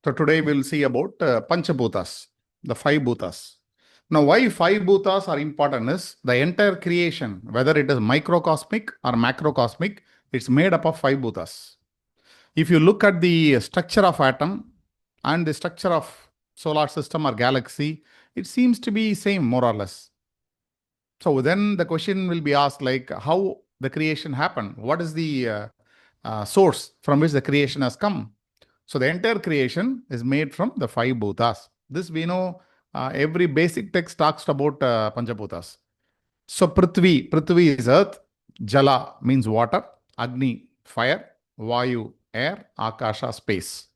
So today we'll see about Panchabhutas, the five bhutas. Now, why five bhutas are important is the entire creation, whether it is microcosmic or macrocosmic, it's made up of five bhutas. If you look at the structure of atom and the structure of solar system or galaxy, it seems to be same more or less. So then the question will be asked like how the creation happened. What is the source from which the creation has come? So the entire creation is made from the five bhutas. This we know every basic text talks about Panchabhutas. So Prithvi is earth, Jala means water, Agni, fire, Vayu, air, Akasha, space.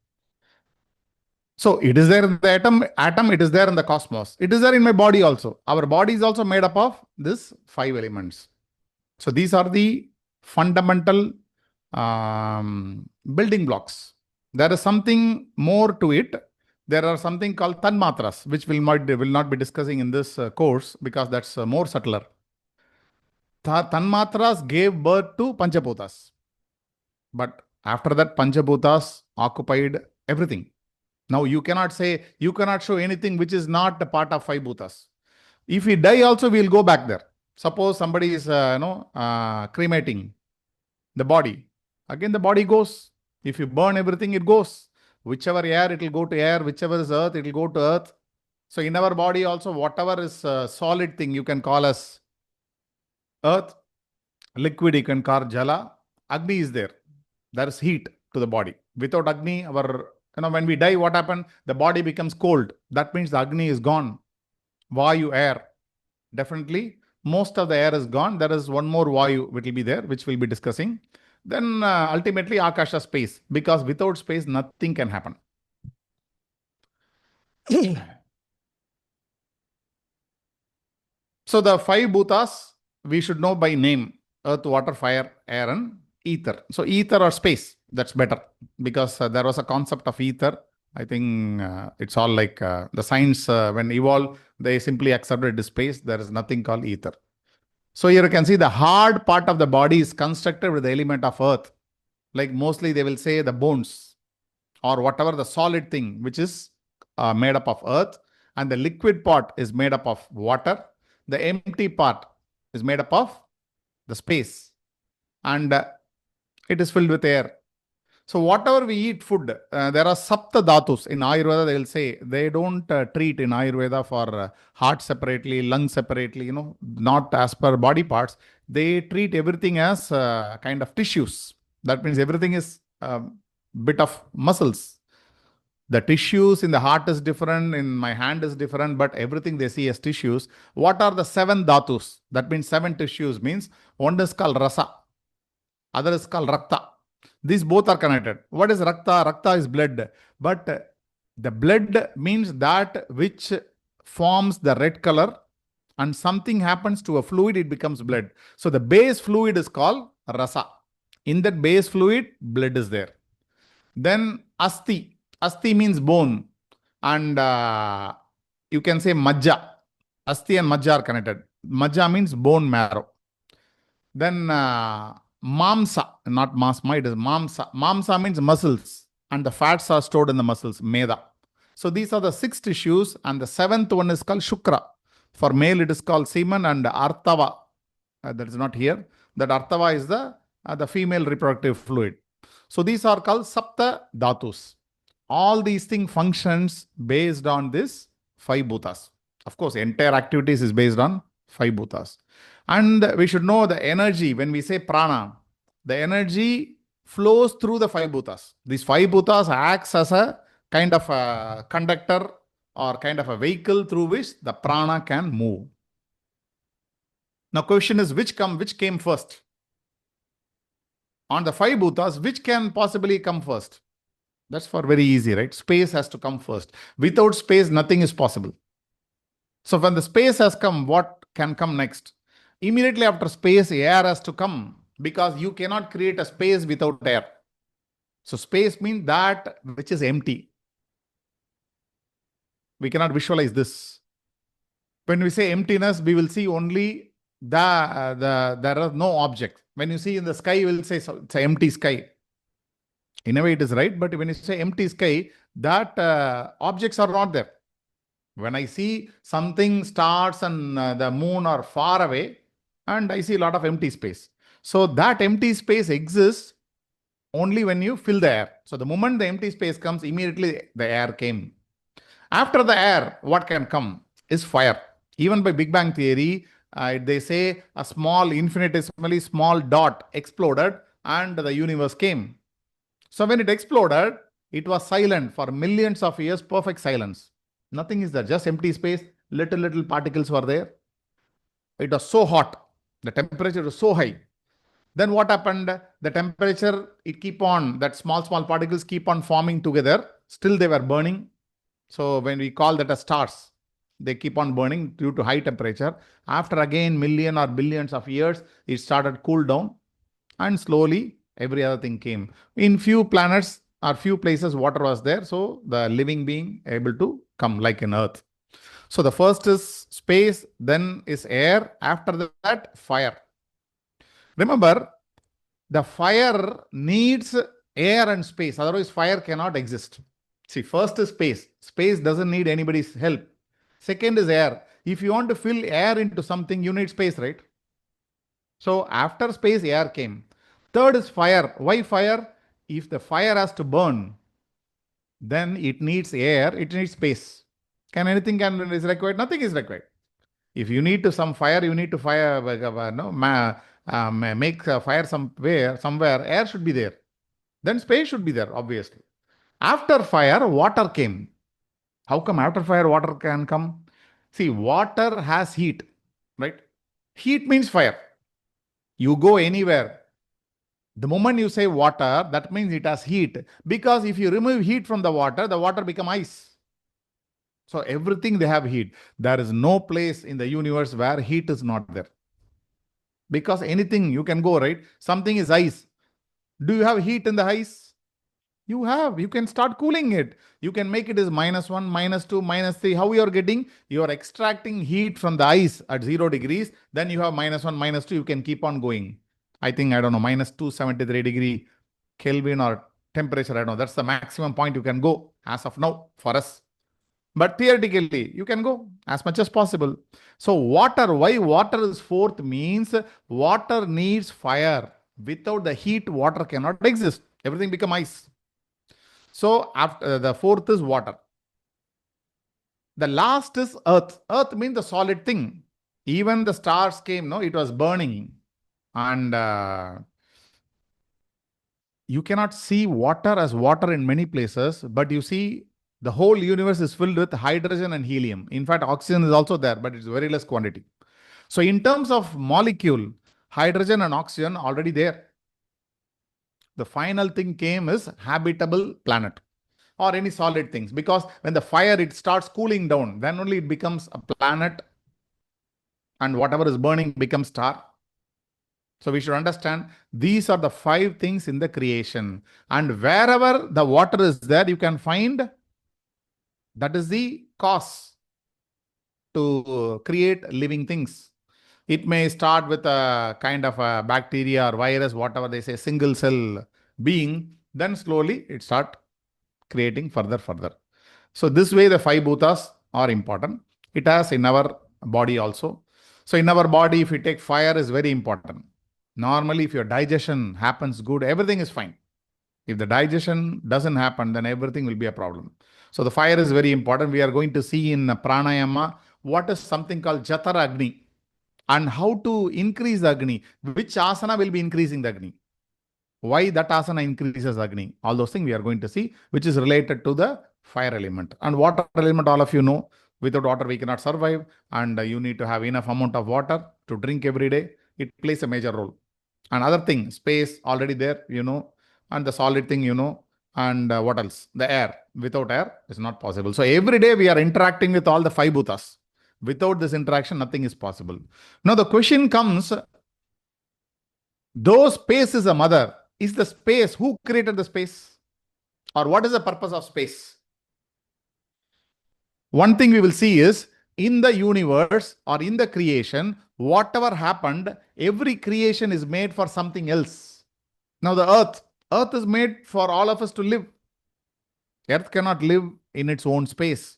So it is there in the atom, it is there in the cosmos. It is there in my body also. Our body is also made up of these five elements. So these are the fundamental building blocks. There is something more to it. There are something called tanmatras, which will not be discussing in this course because that's more subtler. Tanmatras gave birth to Panchabhutas. But after that, Panchabhutas occupied everything. Now you cannot show anything which is not a part of five bhutas. If we die also, we will go back there. Suppose somebody is cremating the body. Again, the body goes. If you burn everything, it goes. Whichever air, it will go to air. Whichever is earth, it will go to earth. So in our body also, whatever is solid thing, you can call as earth. Liquid, you can call Jala. Agni is there. There is heat to the body. Without Agni, when we die, what happened? The body becomes cold. That means the Agni is gone. Vayu, air. Definitely, most of the air is gone. There is one more Vayu which will be there, which we'll be discussing. Then ultimately Akasha, space, because without space, nothing can happen. So the five bhutas, we should know by name: earth, water, fire, air, and ether. So ether or space, that's better because there was a concept of ether. I think it's all like the science when evolved, they simply accepted the space. There is nothing called ether. So here you can see the hard part of the body is constructed with the element of earth. Like mostly they will say the bones or whatever the solid thing which is made up of earth, and the liquid part is made up of water. The empty part is made up of the space, and it is filled with air. So whatever we eat food, there are sapta dhatus. In Ayurveda, they will say they don't treat in Ayurveda for heart separately, lung separately, not as per body parts. They treat everything as kind of tissues. That means everything is a bit of muscles. The tissues in the heart is different, in my hand is different, but everything they see as tissues. What are the seven dhatus? That means seven tissues means one is called rasa, other is called rakta. These both are connected. What is rakta? Rakta is blood. But the blood means that which forms the red color, and something happens to a fluid, it becomes blood. So the base fluid is called rasa. In that base fluid, blood is there. Then asti. Asti means bone. And you can say majja. Asti and majja are connected. Majja means bone marrow. Then mamsa, not masma, it is mamsa. Mamsa means muscles, and the fats are stored in the muscles, meda. So these are the six tissues, and the seventh one is called shukra. For male, it is called semen, and artava, that is not here. That artava is the female reproductive fluid. So these are called sapta dhatus. All these things functions based on this five bhutas. Of course, entire activities is based on five bhutas. And we should know the energy. When we say prana, the energy flows through the five bhutas. These five bhutas acts as a kind of a conductor or kind of a vehicle through which the prana can move. Now, question is which came first? On the five bhutas, which can possibly come first? That's for very easy, right? Space has to come first. Without space, nothing is possible. So when the space has come, what can come next? Immediately after space, air has to come, because you cannot create a space without air. So space means that which is empty. We cannot visualize this. When we say emptiness, we will see only there are no object. When you see in the sky, you will say so, it's an empty sky. In a way, it is right. But when you say empty sky, that objects are not there. When I see something, stars and the moon are far away, and I see a lot of empty space. So that empty space exists only when you fill the air. So the moment the empty space comes, immediately the air came. After the air, what can come is fire. Even by Big Bang theory, they say a small, infinitesimally small dot exploded and the universe came. So when it exploded, it was silent for millions of years, perfect silence. Nothing is there, just empty space, little particles were there. It was so hot. The temperature was so high. Then what happened? The temperature, it keep on, that small particles keep on forming together. Still they were burning. So when we call that as stars, they keep on burning due to high temperature. After again million or billions of years, it started cool down and slowly every other thing came. In few planets or few places, water was there. So the living being able to come like in Earth. So the first is space, then is air. After that, fire. Remember, the fire needs air and space. Otherwise, fire cannot exist. See, first is space. Space doesn't need anybody's help. Second is air. If you want to fill air into something, you need space, right? So after space, air came. Third is fire. Why fire? If the fire has to burn, then it needs air, it needs space. Is required? Nothing is required. If you need to some fire, you need to fire, make fire somewhere, air should be there. Then space should be there, obviously. After fire, water came. How come after fire, water can come? See, water has heat, right? Heat means fire. You go anywhere. The moment you say water, that means it has heat. Because if you remove heat from the water become ice. So everything they have heat. There is no place in the universe where heat is not there. Because anything you can go, right? Something is ice. Do you have heat in the ice? You have. You can start cooling it. You can make it as -1, -2, -3. How you are getting? You are extracting heat from the ice at 0 degrees. Then you have -1, -2. You can keep on going. I think, I don't know, -273 degree Kelvin or temperature. I don't know. That's the maximum point you can go as of now for us. But theoretically, you can go as much as possible. So water, why water is fourth means water needs fire. Without the heat, water cannot exist. Everything become ice. So after the fourth is water. The last is earth. Earth means the solid thing. Even the stars came, no, it was burning. And you cannot see water as water in many places, but you see the whole universe is filled with hydrogen and helium. In fact, oxygen is also there, but it's very less quantity. So in terms of molecule, hydrogen and oxygen already there. The final thing came is habitable planet or any solid things, because when the fire, it starts cooling down, then only it becomes a planet, and whatever is burning becomes star. So we should understand these are the 5 things in the creation, and wherever the water is there, you can find that is the cause to create living things. It may start with a kind of a bacteria or virus, whatever they say, single cell being, then slowly it start creating further. So this way the 5 bhutas are important. It has in our body also. So in our body, if we take fire, is very important. Normally, if your digestion happens good, everything is fine. If the digestion doesn't happen, then everything will be a problem. So the fire is very important. We are going to see in pranayama what is something called Jatara Agni and how to increase the Agni. Which asana will be increasing the Agni? Why that asana increases Agni? All those things we are going to see, which is related to the fire element. And water element, all of you know, without water we cannot survive, and you need to have enough amount of water to drink every day. It plays a major role. Another thing, space already there, you know, and the solid thing, you know, and what else? The air. Without air, it's not possible. So every day we are interacting with all the 5 bhutas. Without this interaction, nothing is possible. Now the question comes, though space is a mother, is the space, who created the space? Or what is the purpose of space? One thing we will see is, in the universe or in the creation, whatever happened, every creation is made for something else. Now the earth, Earth is made for all of us to live. Earth cannot live in its own space.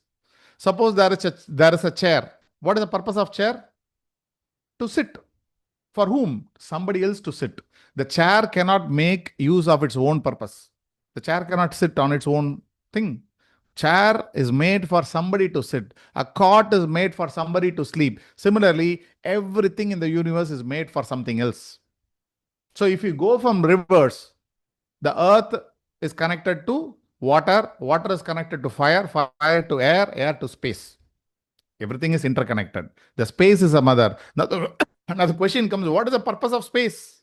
Suppose there is a chair. What is the purpose of chair? To sit. For whom? Somebody else to sit. The chair cannot make use of its own purpose. The chair cannot sit on its own thing. Chair is made for somebody to sit. A cot is made for somebody to sleep. Similarly, everything in the universe is made for something else. So if you go from reverse, the earth is connected to water, water is connected to fire, fire to air, air to space. Everything is interconnected. The space is a mother. Now the question comes, what is the purpose of space?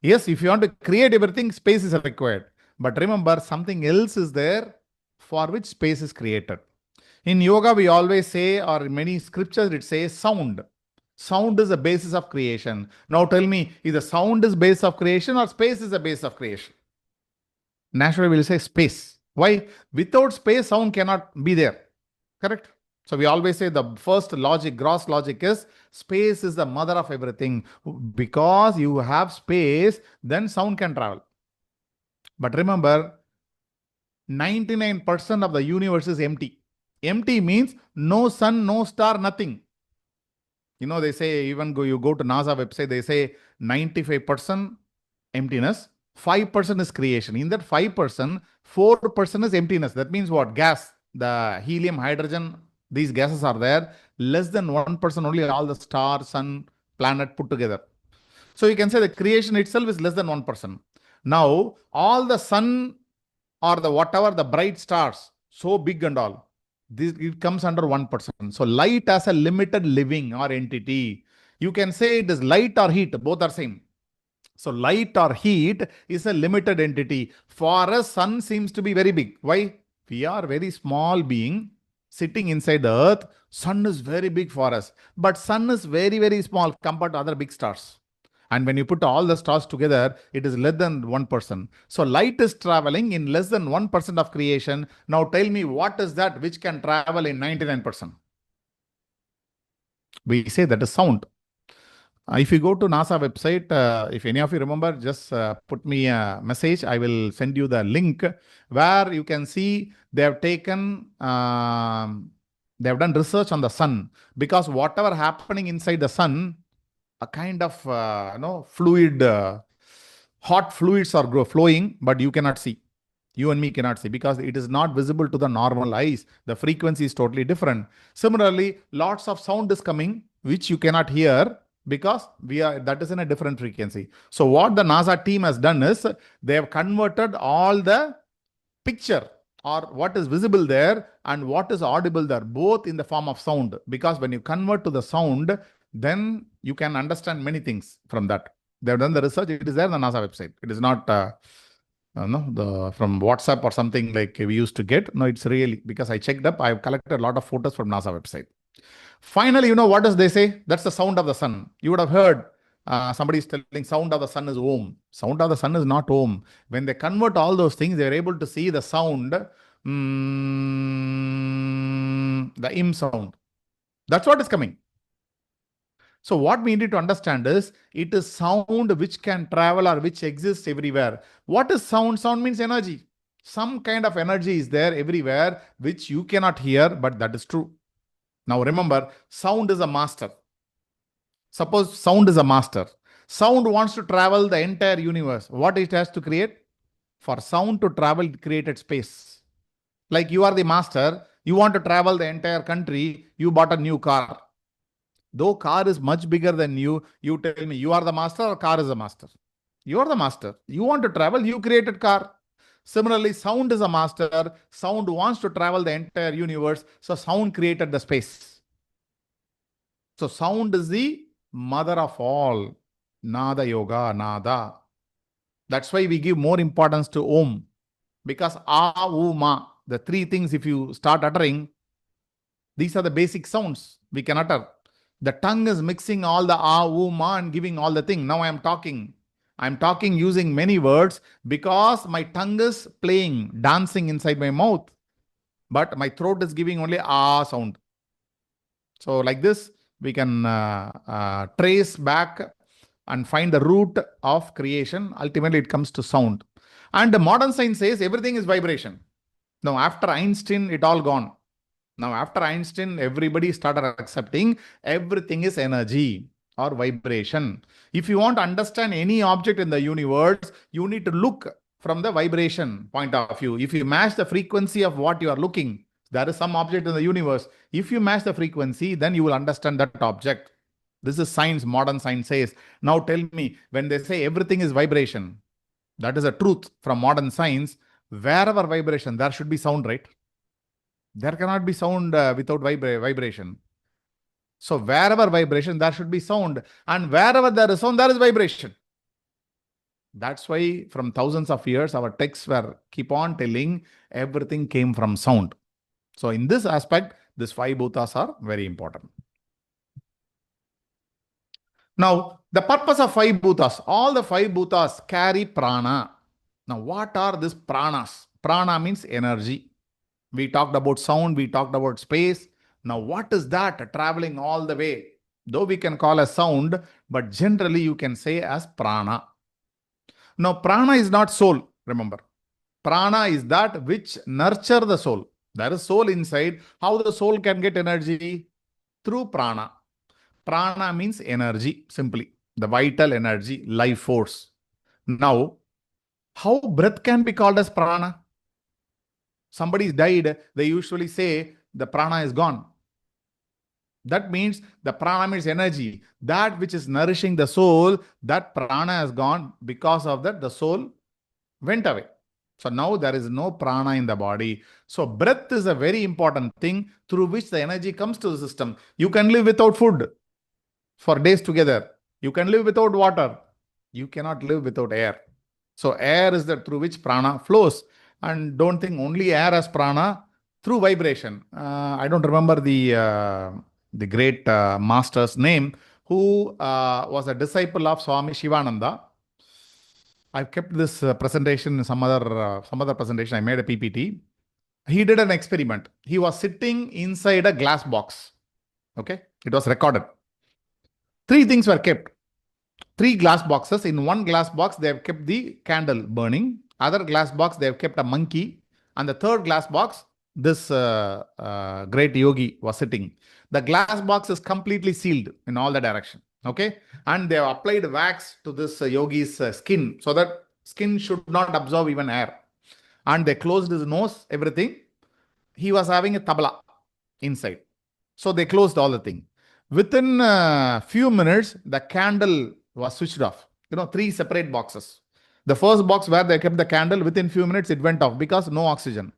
Yes, if you want to create everything, space is required. But remember, something else is there for which space is created. In yoga, we always say, or in many scriptures, it says sound. Sound is the basis of creation. Now tell me, is the sound is base of creation or space is the base of creation? Naturally, we'll say space. Why? Without space, sound cannot be there. Correct? So we always say the first logic, gross logic is space is the mother of everything. Because you have space, then sound can travel. But remember, 99% of the universe is empty. Empty means no sun, no star, nothing. You know, they say, even you go to NASA website, they say 95% emptiness, 5% is creation. In that 5%, 4% is emptiness. That means what? Gas, the helium, hydrogen, these gases are there. Less than 1% only all the star, sun, planet put together. So you can say the creation itself is less than 1%. Now, all the sun or the whatever, the bright stars, so big and all, this it comes under 1%. So light as a limited living or entity. You can say it is light or heat, both are same. So light or heat is a limited entity. For us, sun seems to be very big. Why? We are very small being sitting inside the earth. Sun is very big for us. But sun is very, very small compared to other big stars. And when you put all the stars together, it is less than 1%. So light is traveling in less than 1% of creation. Now tell me, what is that which can travel in 99%? We say that is sound. If you go to NASA website, if any of you remember, just put me a message. I will send you the link where you can see they have taken, they have done research on the sun, because whatever happening inside the sun, a kind of fluid, hot fluids are flowing, but you cannot see. You and me cannot see because it is not visible to the normal eyes. The frequency is totally different. Similarly, lots of sound is coming, which you cannot hear because that is in a different frequency. So what the NASA team has done is they have converted all the picture or what is visible there and what is audible there, both in the form of sound. Because when you convert to the sound, then you can understand many things from that. They have done the research. It is there on the NASA website. It is not from WhatsApp or something like we used to get. No, it's really, because I checked up, I've collected a lot of photos from NASA website. Finally, you know what does they say? That's the sound of the sun. You would have heard somebody is telling sound of the sun is Om. Sound of the sun is not Om. When they convert all those things, they're able to see the sound, the Im sound. That's what is coming. So what we need to understand is, it is sound which can travel or which exists everywhere. What is sound? Sound means energy. Some kind of energy is there everywhere, which you cannot hear, but that is true. Now remember, sound is a master. Suppose sound is a master. Sound wants to travel the entire universe. What it has to create? For sound to travel, it created space. Like you are the master, you want to travel the entire country, you bought a new car. Though car is much bigger than you, you tell me, you are the master or car is the master? You are the master. You want to travel, you created car. Similarly, sound is a master. Sound wants to travel the entire universe. So sound created the space. So sound is the mother of all. Nada yoga, nada. That's why we give more importance to Om. Because A, U, Ma, the three things, if you start uttering, these are the basic sounds we can utter. The tongue is mixing all the A, U, Ma and giving all the thing. Now I am talking. I am talking using many words because my tongue is playing, dancing inside my mouth. But my throat is giving only A sound. So like this, we can trace back and find the root of creation. Ultimately, it comes to sound. And the modern science says everything is vibration. Now, after Einstein, it all gone. Now, after Einstein, everybody started accepting everything is energy or vibration. If you want to understand any object in the universe, you need to look from the vibration point of view. If you match the frequency of what you are looking, there is some object in the universe. If you match the frequency, then you will understand that object. This is science, modern science says. Now tell me, when they say everything is vibration, that is a truth from modern science. Wherever vibration, there should be sound, right? There cannot be sound without vibration. So wherever vibration, there should be sound. And wherever there is sound, there is vibration. That's why from thousands of years, our texts were keep on telling everything came from sound. So in this aspect, these five bhutas are very important. Now, the purpose of five bhutas, all the five bhutas carry prana. Now, what are these pranas? Prana means energy. We talked about sound, we talked about space. Now, what is that traveling all the way? Though we can call as sound, but generally you can say as prana. Now, prana is not soul, remember. Prana is that which nurture the soul. There is soul inside. How the soul can get energy? Through prana. Prana means energy, simply. The vital energy, life force. Now, how breath can be called as prana? Somebody died, they usually say the prana is gone. That means the prana means energy. That which is nourishing the soul, that prana has gone. Because of that, the soul went away. So now there is no prana in the body. So breath is a very important thing through which the energy comes to the system. You can live without food for days together. You can live without water. You cannot live without air. So air is that through which prana flows. And don't think only air has prana, through vibration. I don't remember the great master's name, who was a disciple of Swami Shivananda. I've kept this presentation, some other presentation. I made a PPT. He did an experiment. He was sitting inside a glass box. Okay, it was recorded. Three things were kept. Three glass boxes. In one glass box, they have kept the candle burning. Other glass box, they have kept a monkey. And the third glass box, this great yogi was sitting. The glass box is completely sealed in all the direction. Okay. And they have applied wax to this yogi's skin, so that skin should not absorb even air. And they closed his nose, everything. He was having a tabla inside. So they closed all the thing. Within a few minutes, the candle was switched off. Three separate boxes. The first box where they kept the candle, within few minutes, it went off because no oxygen.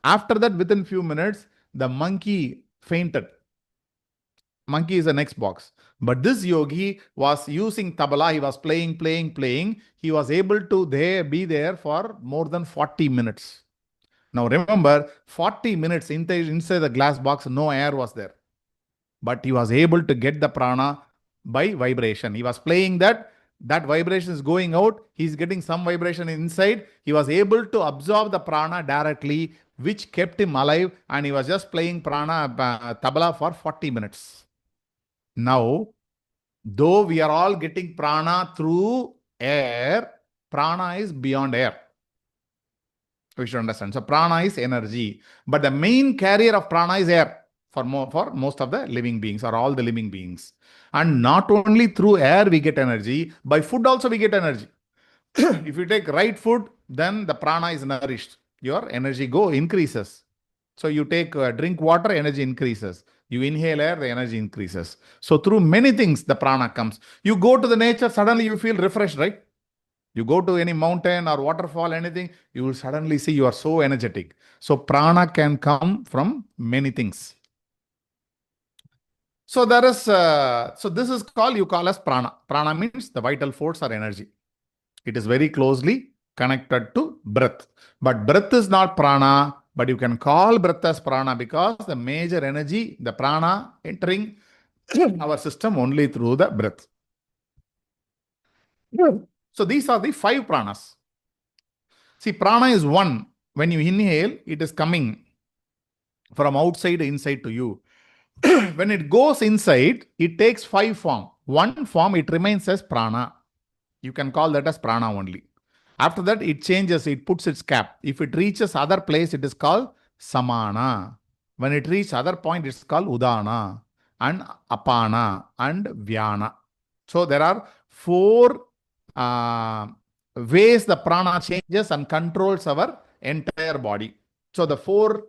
After that, within few minutes, the monkey fainted. Monkey is the next box. But this yogi was using tabla. He was playing. He was able to be there for more than 40 minutes. Now remember, 40 minutes inside the glass box, no air was there. But he was able to get the prana by vibration. He was playing that vibration is going out. He's getting some vibration inside. He was able to absorb the prana directly, which kept him alive. And he was just playing prana tabla for 40 minutes. Now, though we are all getting prana through air, prana is beyond air. We should understand. So prana is energy. But the main carrier of prana is air for most of the living beings, or all the living beings. And not only through air we get energy, by food also we get energy. If you take right food, then the prana is nourished. Your energy increases. So you drink water, energy increases. You inhale air, the energy increases. So through many things, the prana comes. You go to the nature, suddenly you feel refreshed, right? You go to any mountain or waterfall, anything, you will suddenly see you are so energetic. So prana can come from many things. So there is, so this is you call as prana. Prana means the vital force or energy. It is very closely connected to breath. But breath is not prana, but you can call breath as prana because the major energy, the prana entering our system only through the breath. So these are the five pranas. See, prana is one. When you inhale, it is coming from outside inside to you. When it goes inside, it takes five forms. One form, it remains as prana. You can call that as prana only. After that, it changes, it puts its cap. If it reaches other place, it is called samana. When it reaches other point, it's called udana and apana and vyana. So there are four uh, ways the prana changes and controls our entire body. So the four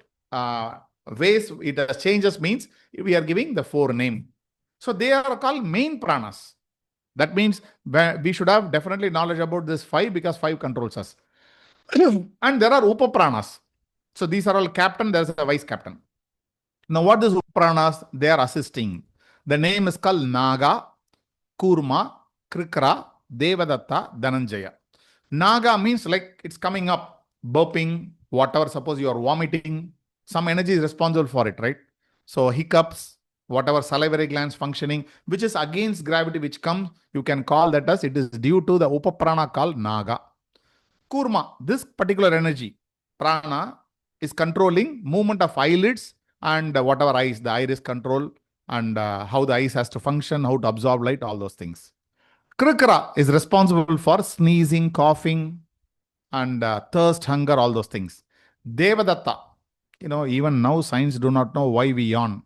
ways it changes means we are giving the four name. So they are called main pranas. That means we should have definitely knowledge about this five because five controls us. And there are upapranas. So these are all captain, there's a vice captain. Now what is upapranas? They are assisting. The name is called Naga, Kurma, Krikra, Devadatta, Dhananjaya. Naga means like it's coming up, burping, whatever. Suppose you are vomiting, some energy is responsible for it, right? So hiccups, whatever salivary glands functioning, which is against gravity, which comes, you can call that as it is due to the upaprana called Naga. Kurma, this particular energy, prana, is controlling movement of eyelids and whatever eyes, the iris control and how the eyes has to function, how to absorb light, all those things. Krikra is responsible for sneezing, coughing, and thirst, hunger, all those things. Devadatta, even now science do not know why we yawn.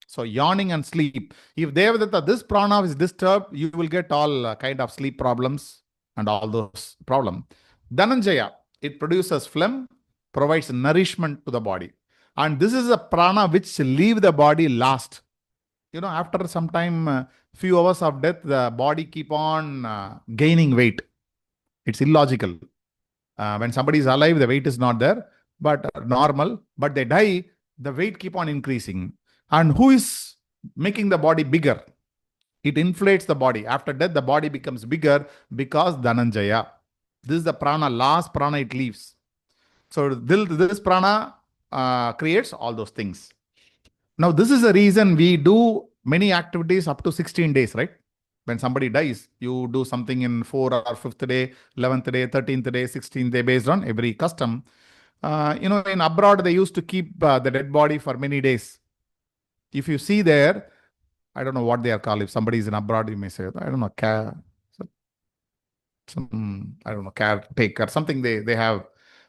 So yawning and sleep. If Devadatta, this prana is disturbed, you will get all kind of sleep problems and all those problems. Dhananjaya, it produces phlegm, provides nourishment to the body. And this is a prana which leave the body last. After some time, few hours of death, the body keep on gaining weight. It's illogical. When somebody is alive, the weight is not there, but normal. But they die, the weight keep on increasing. And who is making the body bigger? It inflates the body. After death, the body becomes bigger because Dhananjaya. This is the prana, last prana it leaves. So this prana creates all those things. Now, this is the reason we do many activities up to 16 days, right? When somebody dies, you do something in 4th or 5th day, 11th day, 13th day, 16th day, based on every custom. In abroad, they used to keep the dead body for many days. If you see there, I don't know what they are called. If somebody is in abroad, you may say, I don't know, caretaker, something they have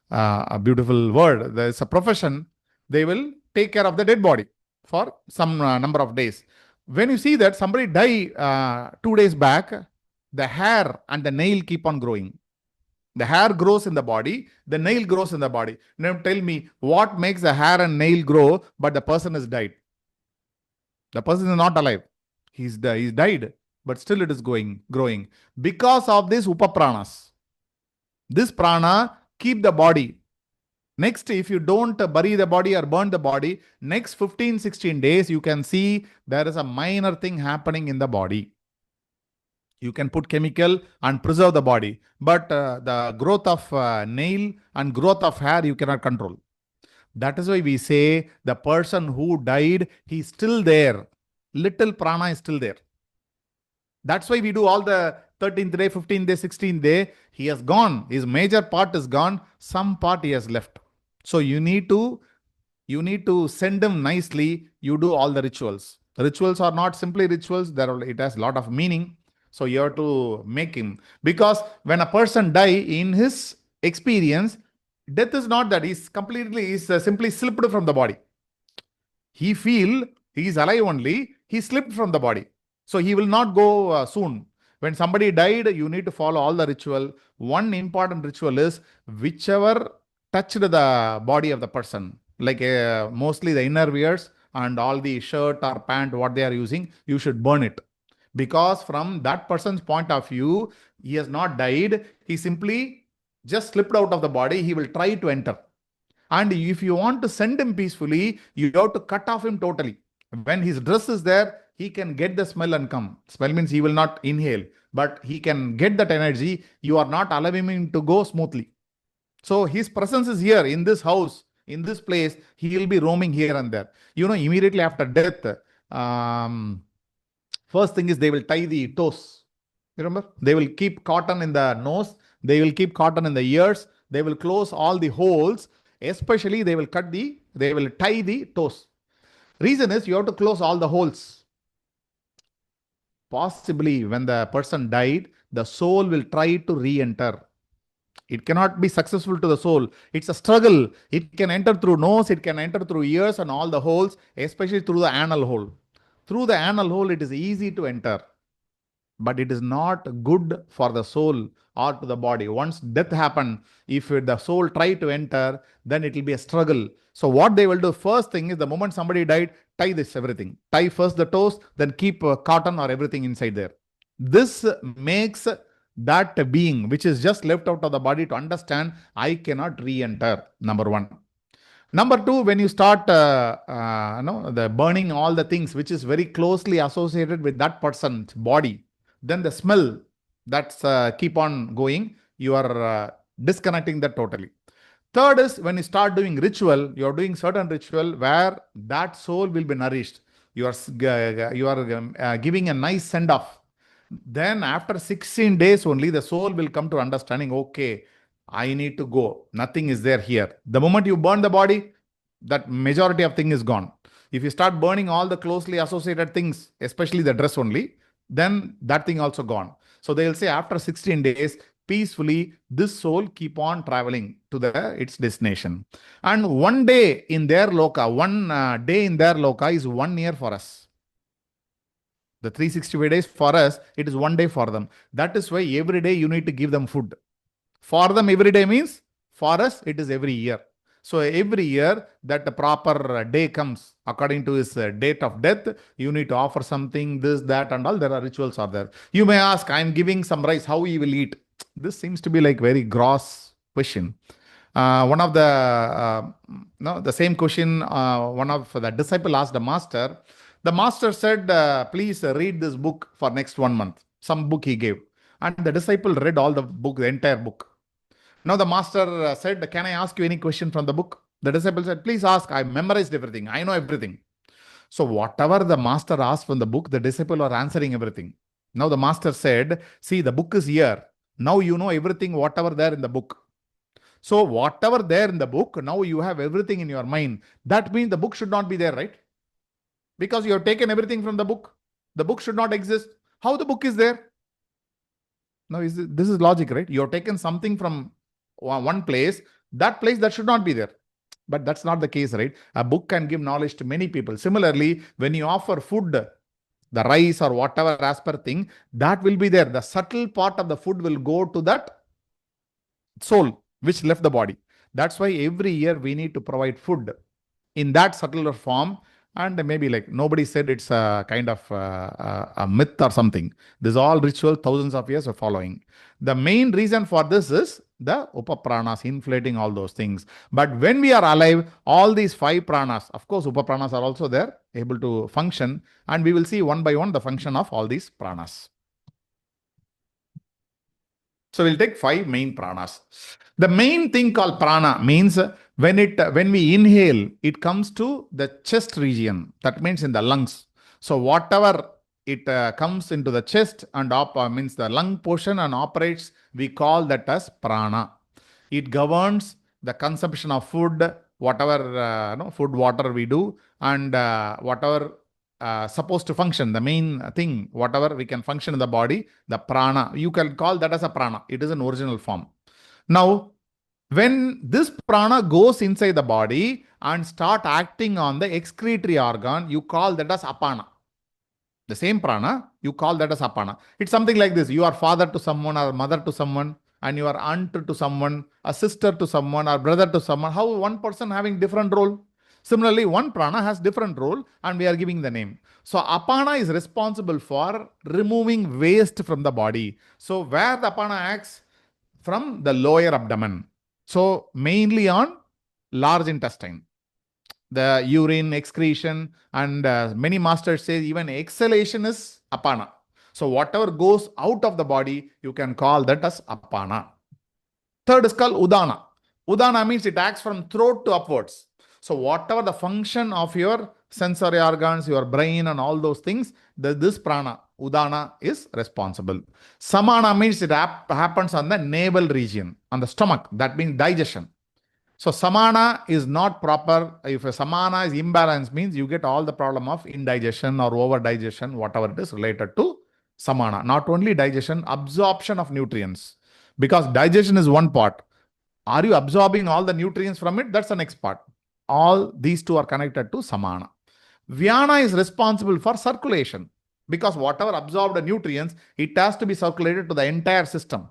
a beautiful word. There's a profession. They will take care of the dead body for some number of days. When you see that somebody die 2 days back, the hair and the nail keep on growing. The hair grows in the body, the nail grows in the body. Now tell me, what makes the hair and nail grow, but the person has died? The person is not alive. He's died, but still it is growing. Because of this upapranas. This prana keep the body. Next, if you don't bury the body or burn the body, next 15, 16 days, you can see there is a minor thing happening in the body. You can put chemical and preserve the body. But the growth of nail and growth of hair, you cannot control. That is why we say the person who died, he's still there. Little prana is still there. That's why we do all the 13th day, 15th day, 16th day. He has gone. His major part is gone. Some part he has left. So you need to send him nicely. You do all the rituals. The rituals are not simply rituals. It has a lot of meaning. So you have to make him. Because when a person die, in his experience, death is not that. He's simply slipped from the body. He feel he is alive only. He slipped from the body. So he will not go soon. When somebody died, you need to follow all the ritual. One important ritual is whichever touched the body of the person, like mostly the inner wears and all the shirt or pant, what they are using, you should burn it. Because from that person's point of view, he has not died. He simply just slipped out of the body. He will try to enter. And if you want to send him peacefully, you have to cut off him totally. When his dress is there, he can get the smell and come. Smell means he will not inhale, but he can get that energy. You are not allowing him to go smoothly. So his presence is here in this house, in this place. He will be roaming here and there. Immediately after death, first thing is they will tie the toes. Remember? They will keep cotton in the nose. They will keep cotton in the ears. They will close all the holes. Especially they will tie the toes. Reason is you have to close all the holes. Possibly when the person died, the soul will try to re-enter. It cannot be successful to the soul. It's a struggle. It can enter through nose, it can enter through ears and all the holes, especially through the anal hole. Through the anal hole, it is easy to enter, but it is not good for the soul or to the body. Once death happen, if the soul try to enter, then it will be a struggle. So what they will do, first thing is, the moment somebody died, tie this everything. Tie first the toes, then keep cotton or everything inside there. This makes that being which is just left out of the body to understand, I cannot re-enter, number one. Number two, when you start the burning all the things which is very closely associated with that person's body, then the smell that's keep on going, you are disconnecting that totally. Third is, when you start doing ritual, you are doing certain ritual where that soul will be nourished. You are giving a nice send off. Then after 16 days only, the soul will come to understanding, okay, I need to go. Nothing is there here. The moment you burn the body, that majority of thing is gone. If you start burning all the closely associated things, especially the dress only, then that thing also gone. So they'll say after 16 days, peacefully, this soul keep on traveling to its destination. And one day in their loka, day in their loka is 1 year for us. The 365 days for us, it is 1 day for them. That is why every day you need to give them food. For them, every day means, for us, it is every year. So every year that the proper day comes, according to his date of death, you need to offer something, this, that, and all. There are rituals are there. You may ask, I am giving some rice, how he will eat? This seems to be like very gross question. One of the same question, one of the disciple asked the master. The master said, please read this book for next 1 month. Some book he gave. And the disciple read all the book, the entire book. Now the master said, can I ask you any question from the book? The disciple said, please ask. I memorized everything. I know everything. So whatever the master asked from the book, the disciple was answering everything. Now the master said, see, the book is here. Now you know everything, whatever there in the book. So whatever there in the book, now you have everything in your mind. That means the book should not be there, right? Because you have taken everything from the book. The book should not exist. How the book is there? Now, this is logic, right? You have taken something from one place, that place that should not be there. But that's not the case, right? A book can give knowledge to many people. Similarly, when you offer food, the rice or whatever as per thing, that will be there. The subtle part of the food will go to that soul which left the body. That's why every year we need to provide food in that subtler form. And maybe like nobody said it's a kind of a myth or something. This is all ritual, thousands of years of following. The main reason for this is the upapranas, inflating all those things. But when we are alive, all these 5 pranas, of course, upapranas are also there, able to function. And we will see one by one the function of all these pranas. So we'll take 5 main pranas. The main thing called prana means when we inhale, it comes to the chest region. That means in the lungs. So whatever it comes into the chest and means the lung portion and operates, we call that as prana. It governs the consumption of food, whatever food, water we do, and whatever supposed to function, the main thing, whatever we can function in the body, the prana, you can call that as a prana. It is an original form. Now, when this prana goes inside the body and start acting on the excretory organ, you call that as apana. The same prana, you call that as apana. It's something like this. You are father to someone or mother to someone, and you are aunt to someone, a sister to someone, or brother to someone. How one person having different role? Similarly, one prana has different role and we are giving the name. So apana is responsible for removing waste from the body. So where the apana acts? From the lower abdomen. So mainly on large intestine. The urine, excretion, and many masters say even exhalation is apana. So whatever goes out of the body, you can call that as apana. Third is called udana. Udana means it acts from throat to upwards. So whatever the function of your sensory organs, your brain and all those things, this prana, udana, is responsible. Samana means it happens on the navel region, on the stomach. That means digestion. So samana is not proper. If a samana is imbalanced, means you get all the problem of indigestion or over digestion, whatever it is related to samana. Not only digestion, absorption of nutrients. Because digestion is one part. Are you absorbing all the nutrients from it? That's the next part. All these two are connected to samana. Vyana is responsible for circulation because whatever absorbed nutrients, it has to be circulated to the entire system.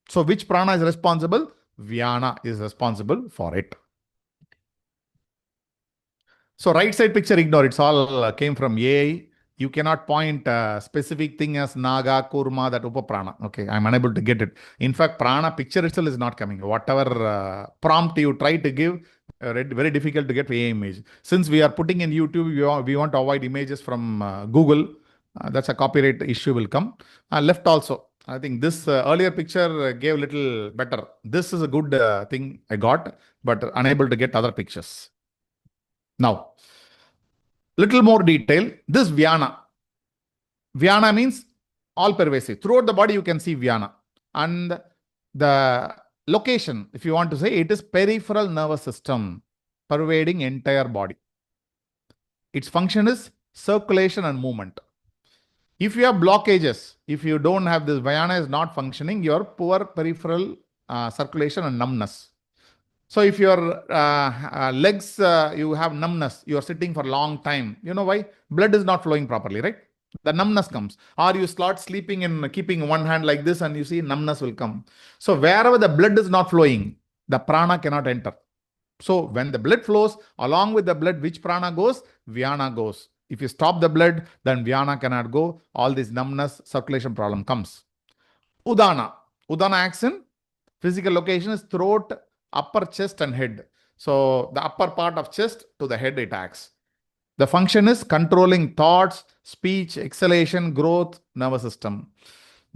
So which prana is responsible? Vyana is responsible for it. So right side picture, ignore. It's all came from AI. You cannot point a specific thing as Naga, Kurma, that Upaprana. Okay, I'm unable to get it. In fact, prana picture itself is not coming. Whatever prompt you try to give, very difficult to get AI image. Since we are putting in YouTube, we want to avoid images from Google. That's a copyright issue will come. Left also. I think this earlier picture gave little better. This is a good thing I got, but unable to get other pictures. Now, little more detail. This Vyana. Vyana means all pervasive. Throughout the body, you can see Vyana. And the location, if you want to say, it is peripheral nervous system pervading entire body. Its function is circulation and movement. If you have blockages, if you don't have this, Vyana is not functioning, your poor peripheral circulation and numbness. So if your legs, you have numbness, you are sitting for a long time. You know why? Blood is not flowing properly, right? The numbness comes. Or you start sleeping and keeping one hand like this and you see numbness will come. So wherever the blood is not flowing, the prana cannot enter. So when the blood flows, along with the blood, which prana goes? Vyana goes. If you stop the blood, then Vyana cannot go. All this numbness, circulation problem comes. Udana. Udana acts in physical location is throat, upper chest and head. So the upper part of chest to the head it acts. The function is controlling thoughts, speech, exhalation, growth, nervous system.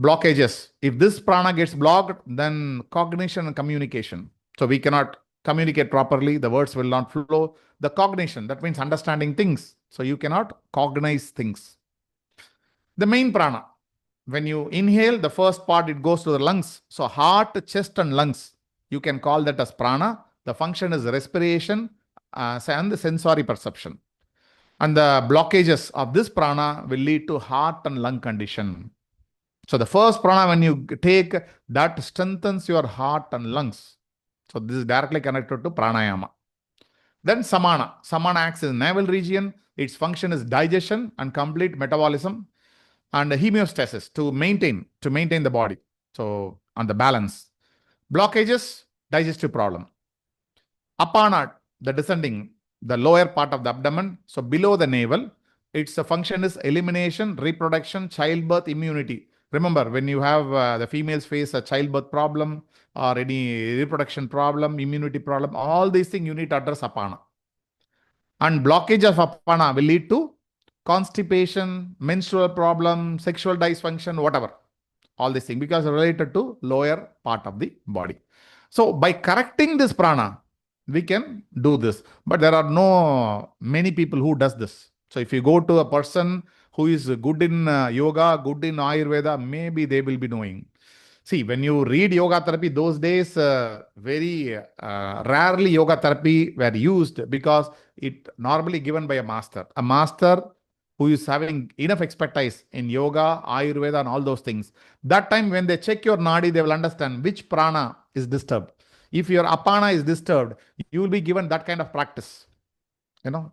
Blockages. If this prana gets blocked, then cognition and communication. So we cannot communicate properly. The words will not flow. The cognition, that means understanding things. So you cannot cognize things. The main prana. When you inhale, the first part, it goes to the lungs. So heart, chest and lungs. You can call that as prana. The function is respiration and the sensory perception. And the blockages of this prana will lead to heart and lung condition. So the first prana, when you take, that strengthens your heart and lungs. So this is directly connected to pranayama. Then samana. Samana acts in the navel region. Its function is digestion and complete metabolism and homeostasis to maintain the body. So on the balance. Blockages, digestive problem. Apana, the descending, the lower part of the abdomen, so below the navel, its function is elimination, reproduction, childbirth, immunity. Remember, when you have the females face a childbirth problem or any reproduction problem, immunity problem, all these things you need to address apana. And blockage of apana will lead to constipation, menstrual problem, sexual dysfunction, whatever. All these things because related to lower part of the body. So by correcting this prana, we can do this. But there are no many people who does this. So if you go to a person who is good in yoga, good in Ayurveda, maybe they will be knowing. See, when you read yoga therapy, those days, very rarely yoga therapy were used because it normally given by a master. A master who is having enough expertise in yoga, Ayurveda and all those things. That time when they check your nadi, they will understand which prana is disturbed. If your apana is disturbed, you will be given that kind of practice,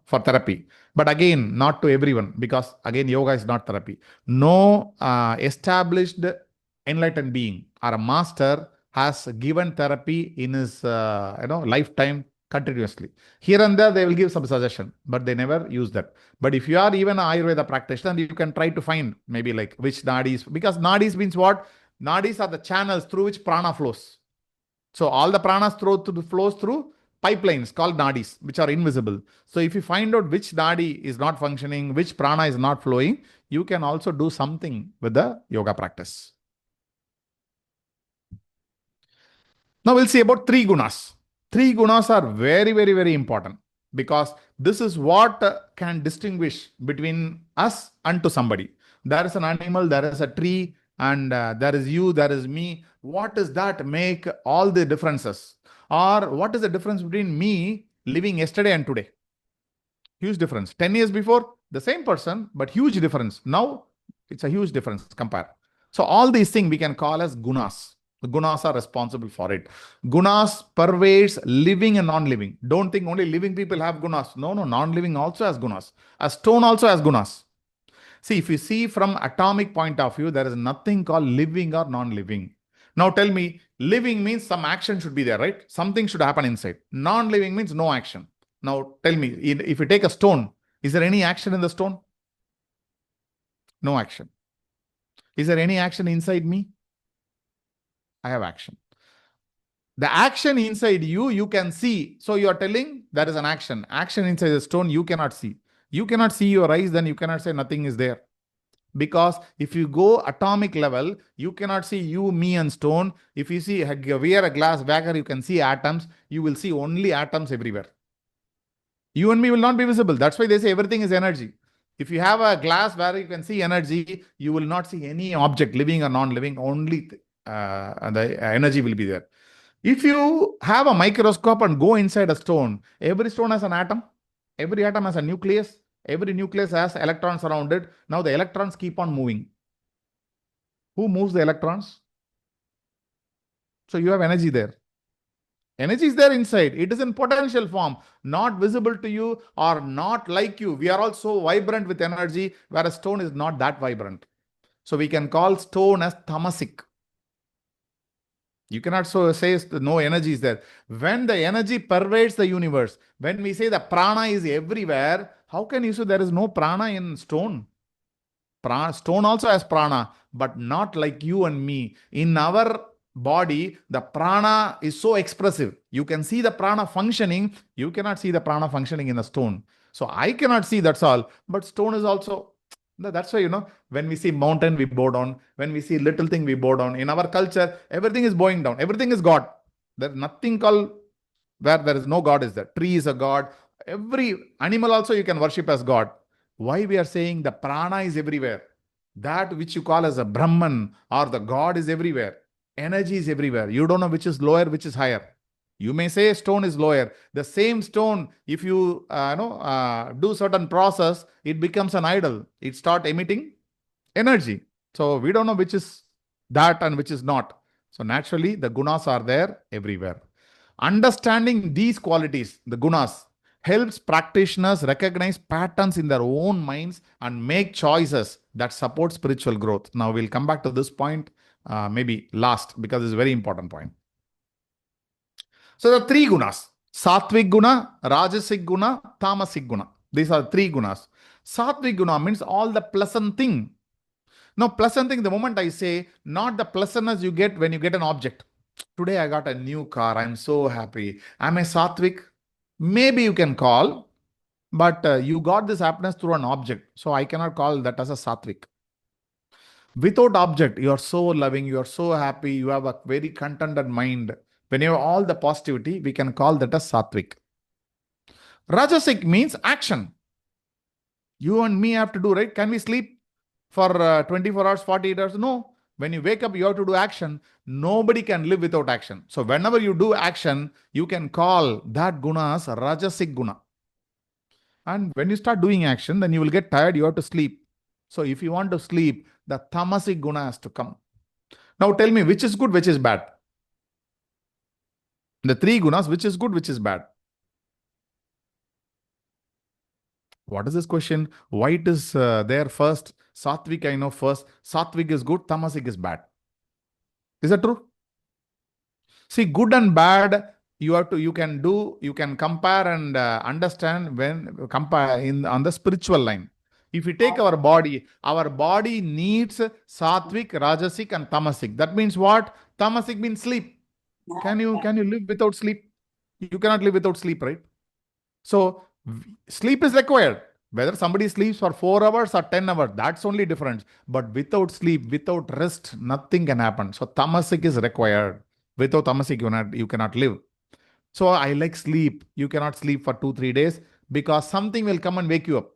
for therapy. But again, not to everyone because again, yoga is not therapy. No established enlightened being or a master has given therapy in his lifetime continuously. Here and there, they will give some suggestion, but they never use that. But if you are even an Ayurveda practitioner, you can try to find maybe like which nadis, because nadis means what? Nadis are the channels through which prana flows. So all the pranas flows through pipelines called nadis, which are invisible. So if you find out which nadi is not functioning, which prana is not flowing, you can also do something with the yoga practice. Now we'll see about three gunas. Three gunas are very, very, very important because this is what can distinguish between us and to somebody. There is an animal, there is a tree, and there is you, there is me. What does that make all the differences? Or what is the difference between me living yesterday and today? Huge difference. 10 years before, the same person, but huge difference. Now, it's a huge difference. Compare. So all these things we can call as gunas. The gunas are responsible for it. Gunas pervades living and non-living. Don't think only living people have gunas. No, no, non-living also has gunas. A stone also has gunas. See, if you see from atomic point of view, there is nothing called living or non-living. Now tell me, living means some action should be there, right? Something should happen inside. Non-living means no action. Now tell me, if you take a stone, is there any action in the stone? No action. Is there any action inside me? I have action. The action inside you, you can see. So you are telling there is an action. Action inside the stone, you cannot see. You cannot see your eyes, then you cannot say nothing is there. Because if you go atomic level, you cannot see you, me, and stone. If you see, wear a glass wagger, you can see atoms. You will see only atoms everywhere. You and me will not be visible. That's why they say everything is energy. If you have a glass where you can see energy, you will not see any object, living or non-living, only the energy will be there. If you have a microscope and go inside a stone, every stone has an atom. Every atom has a nucleus. Every nucleus has electrons around it. Now the electrons keep on moving. Who moves the electrons? So you have energy there. Energy is there inside. It is in potential form, not visible to you or not like you. We are also vibrant with energy, whereas stone is not that vibrant. So we can call stone as tamasic. You cannot so say no energy is there. When the energy pervades the universe, when we say the prana is everywhere, how can you say there is no prana in stone? Stone also has prana, but not like you and me. In our body, the prana is so expressive. You can see the prana functioning. You cannot see the prana functioning in a stone. So I cannot see, that's all. But stone is also, that's why, when we see mountain, we bow down. When we see little thing, we bow down. In our culture, everything is bowing down. Everything is God. There's nothing called where there is no God is there. Tree is a God. Every animal also you can worship as God. Why we are saying the prana is everywhere? That which you call as a Brahman or the God is everywhere. Energy is everywhere. You don't know which is lower, which is higher. You may say stone is lower. The same stone, if you do certain process, it becomes an idol. It start emitting energy. So we don't know which is that and which is not. So naturally, the gunas are there everywhere. Understanding these qualities, the gunas, helps practitioners recognize patterns in their own minds and make choices that support spiritual growth. Now we'll come back to this point maybe last, because it's a very important point. So the three gunas: Sattvic guna, Rajasic guna, Tamasic guna. These are three gunas. Sattvic guna means all the pleasant thing. Now, pleasant thing, the moment I say, not the pleasantness you get when you get an object. Today I got a new car. I'm so happy. Am I Sattvic? Maybe you can call, but you got this happiness through an object. So I cannot call that as a Sattvic. Without object, you are so loving, you are so happy, you have a very contented mind. When you have all the positivity, we can call that as Sattvic. Rajasic means action. You and me have to do, right? Can we sleep for 24 hours, 48 hours? No. When you wake up, you have to do action. Nobody can live without action. So whenever you do action, you can call that guna as Rajasic guna. And when you start doing action, then you will get tired, you have to sleep. So if you want to sleep, the Tamasic guna has to come. Now tell me, which is good, which is bad? The three gunas, which is good, which is bad? What is this question? Why it is there first? Sattvic, I know first. Sattvic is good, Tamasic is bad. Is that true? See, good and bad, you can compare and understand when compare on the spiritual line. If you take our body needs Sattvic, Rajasic, and Tamasic. That means what? Tamasic means sleep. Can you live without sleep? You cannot live without sleep, right? So sleep is required. Whether somebody sleeps for 4 hours or 10 hours, that's only difference. But without sleep, without rest, nothing can happen. So Tamasic is required. Without Tamasic, you cannot live. So I like sleep. You cannot sleep for 2-3 days because something will come and wake you up.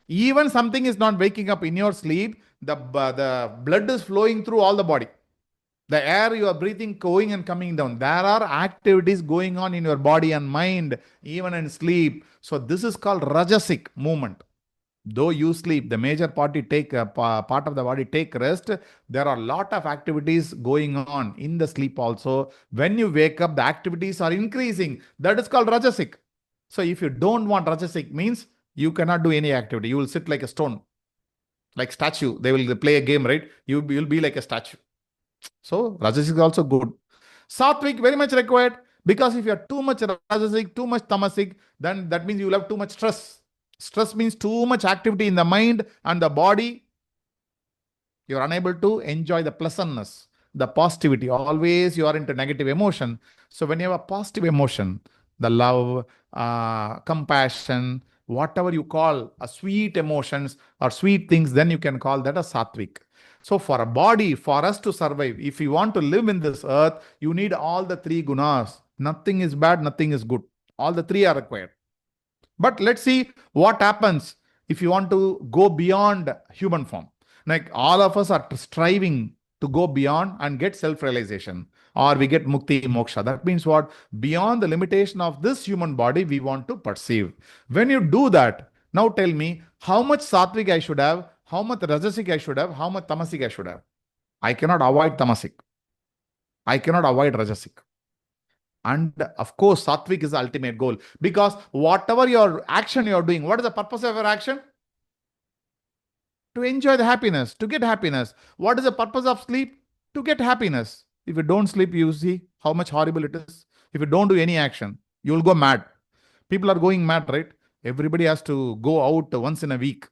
Even something is not waking up in your sleep, the blood is flowing through all the body. The air you are breathing going and coming down. There are activities going on in your body and mind, even in sleep. So this is called Rajasic movement. Though you sleep, the major party take part of the body take rest. There are a lot of activities going on in the sleep also. When you wake up, the activities are increasing. That is called rajasic. So if you don't want rajasic, means you cannot do any activity. You will sit like a stone, like statue. They will play a game, right? You will be like a statue. So rajasic is also good. Sattvic very much required, because if you are too much rajasic, too much tamasic, then that means you will have too much stress. Stress means too much activity in the mind and the body. You are unable to enjoy the pleasantness, the positivity. Always you are into negative emotion. So when you have a positive emotion, the love, compassion, whatever you call a sweet emotions or sweet things, then you can call that a sattvic. So for a body, for us to survive, if you want to live in this earth, you need all the three gunas. Nothing is bad, nothing is good. All the three are required. But let's see what happens if you want to go beyond human form. Like all of us are striving to go beyond and get self-realization, or we get mukti moksha. That means what? Beyond the limitation of this human body, we want to perceive. When you do that, now tell me how much sattvic I should have, how much rajasic I should have, how much tamasic I should have. I cannot avoid tamasic. I cannot avoid rajasic. And of course, sattvic is the ultimate goal, because whatever your action you are doing, what is the purpose of your action? To enjoy the happiness, to get happiness. What is the purpose of sleep? To get happiness. If you don't sleep, you see how much horrible it is. If you don't do any action, you will go mad. People are going mad, right? Everybody has to go out once in a week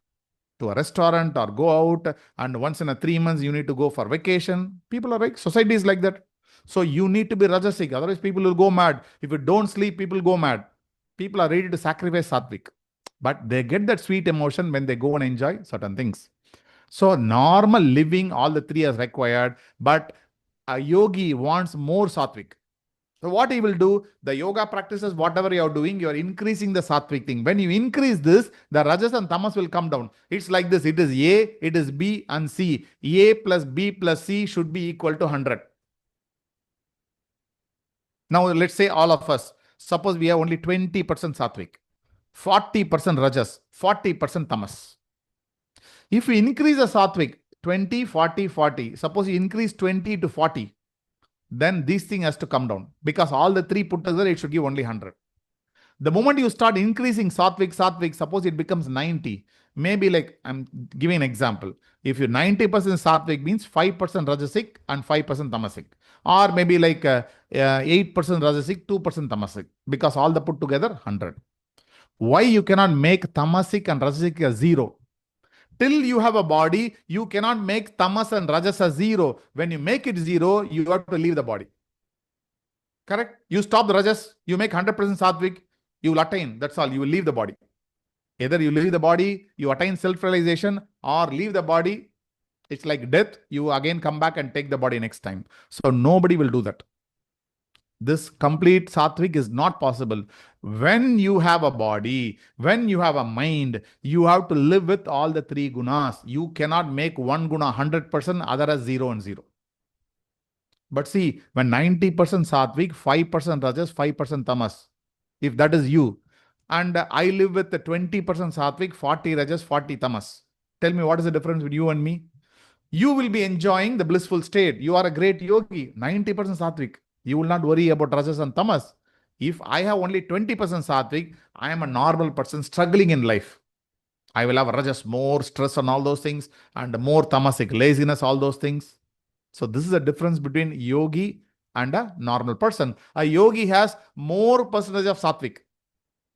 to a restaurant or go out, and once in a 3 months you need to go for vacation. People are like, society is like that. So you need to be rajasic, otherwise people will go mad. If you don't sleep, people go mad. People are ready to sacrifice sattvic, but they get that sweet emotion when they go and enjoy certain things. So normal living, all the three is required, but a yogi wants more sattvic. So what he will do, the yoga practices, whatever you are doing, you are increasing the sattvic thing. When you increase this, the rajas and tamas will come down. It's like this. It is A, it is B and C. A plus B plus C should be equal to 100. Now let's say all of us, suppose we have only 20% sattvic, 40% rajas, 40% tamas. If we increase the sattvic 20, 40, 40, suppose you increase 20 to 40, then this thing has to come down, because all the three put together, it should give only 100. The moment you start increasing sattvic, suppose it becomes 90. Maybe like, I'm giving an example. If you 90% sattvic means 5% rajasic and 5% tamasic. Or maybe like 8% rajasic, 2% tamasic. Because all the put together, 100. Why you cannot make tamasic and rajasic a 0? Till you have a body, you cannot make tamas and rajas a 0. When you make it 0, you have to leave the body. Correct? You stop the rajas, you make 100% sattvic, you will attain. That's all. You will leave the body. Either you leave the body, you attain self-realization, or leave the body. It's like death. You again come back and take the body next time. So nobody will do that. This complete sattvic is not possible. When you have a body, when you have a mind, you have to live with all the three gunas. You cannot make one guna 100%, other as 0 and 0. But see, when 90% sattvic, 5% rajas, 5% tamas, if that is you, and I live with the 20% sattvic, 40 rajas, 40 tamas. Tell me, what is the difference between you and me? You will be enjoying the blissful state. You are a great yogi, 90% sattvic. You will not worry about rajas and tamas. If I have only 20% sattvic, I am a normal person struggling in life. I will have rajas, more stress and all those things, and more tamasic, laziness, all those things. So this is the difference between yogi and a normal person. A yogi has more percentage of sattvic.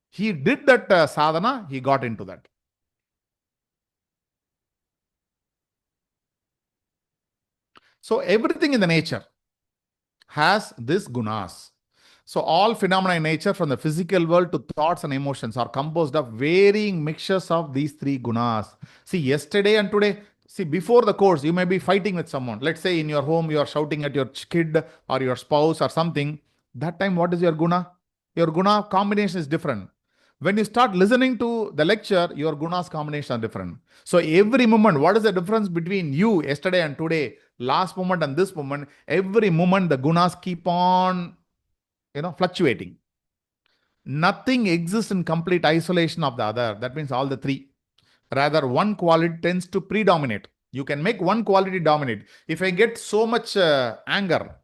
He did that sadhana, he got into that. So everything in the nature has this gunas. So all phenomena in nature, from the physical world to thoughts and emotions, are composed of varying mixtures of these three gunas. See, yesterday and today, see, before the course, you may be fighting with someone. Let's say in your home, you are shouting at your kid or your spouse or something. That time, what is your guna? Your guna combination is different. When you start listening to the lecture, your gunas combination are different. So every moment, what is the difference between you yesterday and today, last moment and this moment? Every moment, the gunas keep on, fluctuating. Nothing exists in complete isolation of the other. That means all the three. Rather, one quality tends to predominate. You can make one quality dominate. If I get so much anger,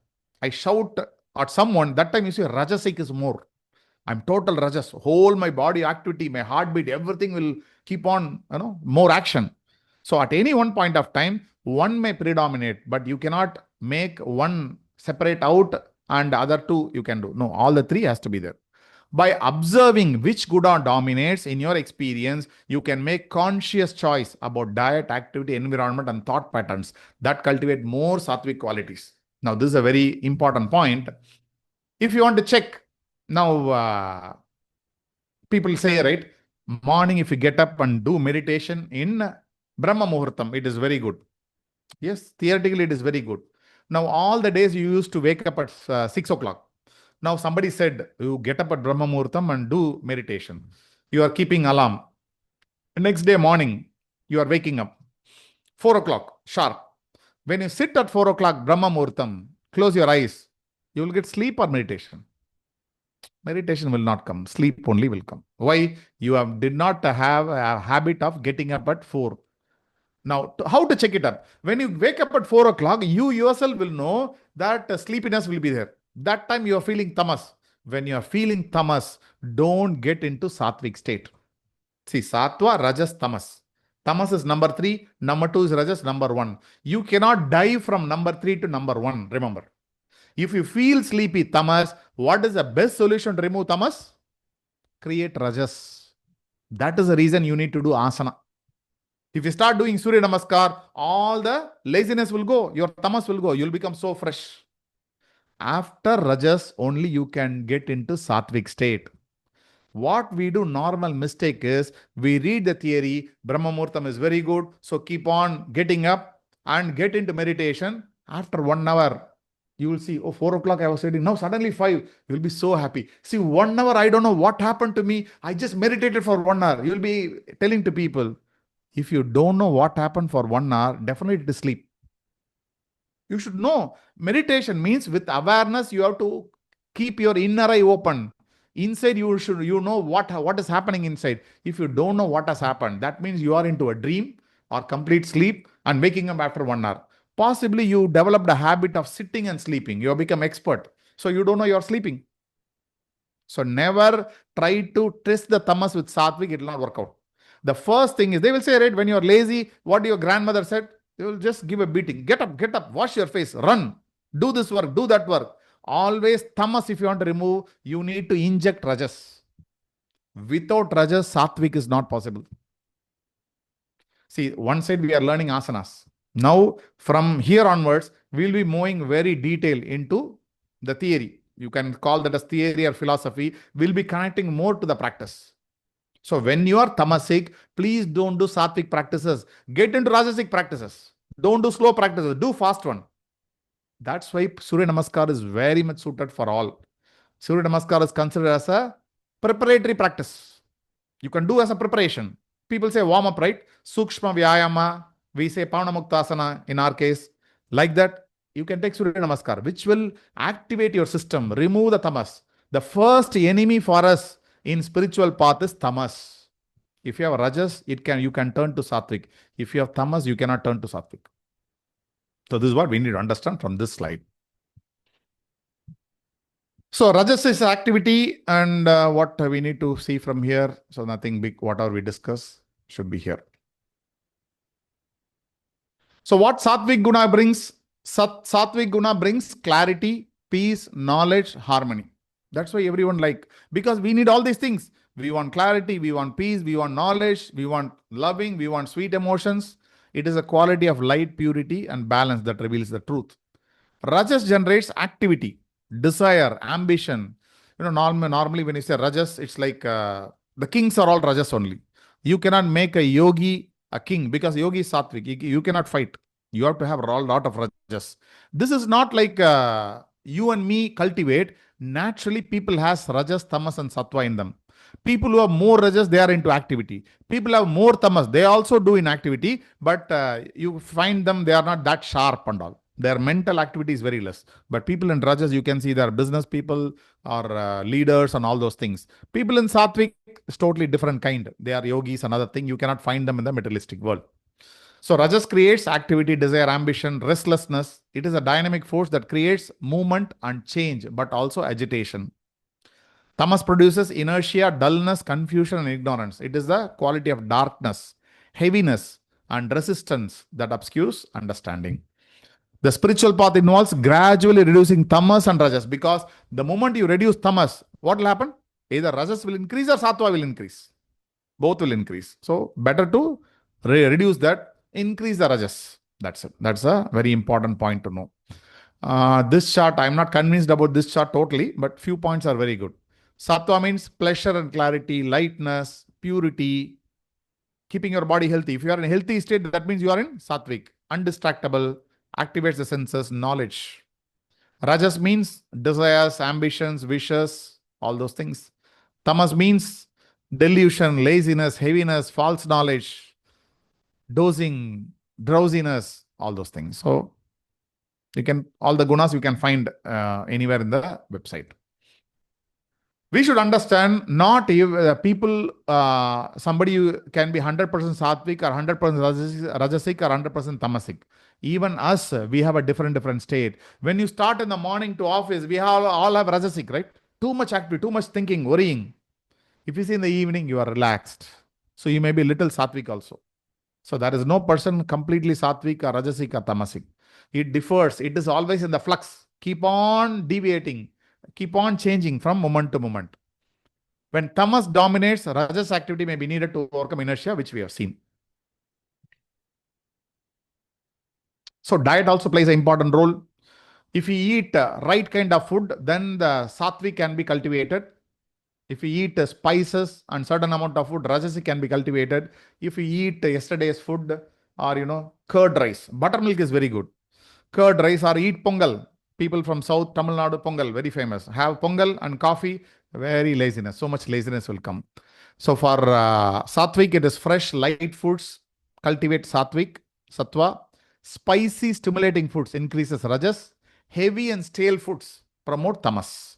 I shout at someone, that time you see Rajasic is more. I'm total Rajas. Whole my body activity, my heartbeat, everything will keep on, more action. So at any one point of time, one may predominate, but you cannot make one separate out and other two you can do. No, all the three has to be there. By observing which guna dominates in your experience, you can make conscious choice about diet, activity, environment, and thought patterns that cultivate more sattvic qualities. Now, this is a very important point. If you want to check, now people say, right, morning if you get up and do meditation in Brahma Muhurtam, it is very good. Yes, theoretically it is very good. Now, all the days you used to wake up at 6 o'clock. Now, somebody said, you get up at Brahma Muhurtam and do meditation. You are keeping alarm. Next day morning, you are waking up. 4 o'clock, sharp. When you sit at 4 o'clock, Brahma Muhurtam, close your eyes. You will get sleep or meditation. Meditation will not come. Sleep only will come. Why? You did not have a habit of getting up at 4. Now, how to check it up? When you wake up at 4 o'clock, you yourself will know that sleepiness will be there. That time you are feeling tamas. When you are feeling tamas, don't get into sattvic state. See, sattva, rajas, tamas. Tamas is number 3. Number 2 is rajas, number 1. You cannot dive from number 3 to number 1. Remember. If you feel sleepy, tamas, what is the best solution to remove tamas? Create rajas. That is the reason you need to do asana. If you start doing Surya Namaskar, all the laziness will go. Your tamas will go. You'll become so fresh. After rajas, only you can get into sattvic state. What we do normal mistake is, we read the theory, Brahma Muhurtam is very good, so keep on getting up and get into meditation. After 1 hour, you will see, 4 o'clock I was sitting, now suddenly 5, you'll be so happy. See, 1 hour, I don't know what happened to me. I just meditated for 1 hour. You'll be telling to people, if you don't know what happened for 1 hour, definitely it is sleep. You should know. Meditation means with awareness, you have to keep your inner eye open. Inside, you know what is happening inside. If you don't know what has happened, that means you are into a dream or complete sleep and waking up after 1 hour. Possibly you developed a habit of sitting and sleeping. You have become expert. So you don't know you're sleeping. So never try to test the tamas with sattvic. It will not work out. The first thing is, they will say, right, when you're lazy, what your grandmother said, they will just give a beating. Get up, wash your face, run, do this work, do that work. Always tamas, if you want to remove, you need to inject rajas. Without rajas, sattvic is not possible. See, one side we are learning asanas. Now, from here onwards, we'll be moving very detailed into the theory. You can call that as theory or philosophy. We'll be connecting more to the practice. So when you are tamasic, please don't do sattvic practices. Get into rajasic practices. Don't do slow practices. Do fast one. That's why Surya Namaskar is very much suited for all. Surya Namaskar is considered as a preparatory practice. You can do as a preparation. People say warm up, right? Sukshma Vyayama. We say Pavanamuktasana in our case. Like that, you can take Surya Namaskar, which will activate your system, remove the tamas. The first enemy for us in spiritual path is tamas. If you have rajas, you can turn to sattvic. If you have tamas, you cannot turn to sattvic. So this is what we need to understand from this slide. So rajas is activity, and what we need to see from here. So nothing big, whatever we discuss should be here. So what sattvic guna brings? Sattvic guna brings clarity, peace, knowledge, harmony. That's why everyone because we need all these things. We want clarity, we want peace, we want knowledge, we want loving, we want sweet emotions. It is a quality of light, purity, and balance that reveals the truth. Rajas generates activity, desire, ambition. Normally when you say rajas, it's like the kings are all rajas only. You cannot make a yogi a king because yogi is sattvic. You cannot fight. You have to have a lot of rajas. This is not like you and me cultivate. Naturally, people has rajas, tamas, and sattva in them. People who have more rajas, they are into activity. People have more tamas, they also do in activity, but you find them, they are not that sharp and all. Their mental activity is very less. But people in Rajas, you can see they are business people or leaders and all those things. People in Sattvic is totally different kind. They are yogis, another thing. You cannot find them in the materialistic world. So Rajas creates activity, desire, ambition, restlessness. It is a dynamic force that creates movement and change, but also agitation. Tamas produces inertia, dullness, confusion, and ignorance. It is the quality of darkness, heaviness, and resistance that obscures understanding. The spiritual path involves gradually reducing tamas and rajas, because the moment you reduce tamas, what will happen? Either rajas will increase or sattva will increase. Both will increase. So better to reduce that, increase the rajas. That's it. That's a very important point to know. This chart, I'm not convinced about this chart totally, but few points are very good. Sattva means pleasure and clarity, lightness, purity, keeping your body healthy. If you are in a healthy state, that means you are in sattvic, undistractable, activates the senses, knowledge. Rajas means desires, ambitions, wishes, all those things. Tamas means delusion, laziness, heaviness, false knowledge, dozing, drowsiness, all those things. So you can, all the gunas you can find anywhere in the website. We should understand, not if people, somebody can be 100% sattvic or 100% rajasic or 100% tamasic. Even us, we have a different state. When you start in the morning to office, we all have rajasic, right? Too much activity, too much thinking, worrying. If you see in the evening, you are relaxed. So you may be little sattvic also. So there is no person completely sattvic or rajasic or tamasic. It differs. It is always in the flux. Keep on deviating. Keep on changing from moment to moment. When tamas dominates, rajas activity may be needed to overcome inertia, which we have seen. So diet also plays an important role. If you eat right kind of food, then the sattvic can be cultivated. If you eat spices and certain amount of food, rajasic can be cultivated. If you eat yesterday's food or, curd rice, buttermilk is very good. Curd rice, or eat pongal. People from South Tamil Nadu, pongal, very famous. Have pongal and coffee, very laziness. So much laziness will come. So for sattvic, it is fresh, light foods, cultivate sattvic, sattva. Spicy, stimulating foods increases rajas. Heavy and stale foods promote tamas.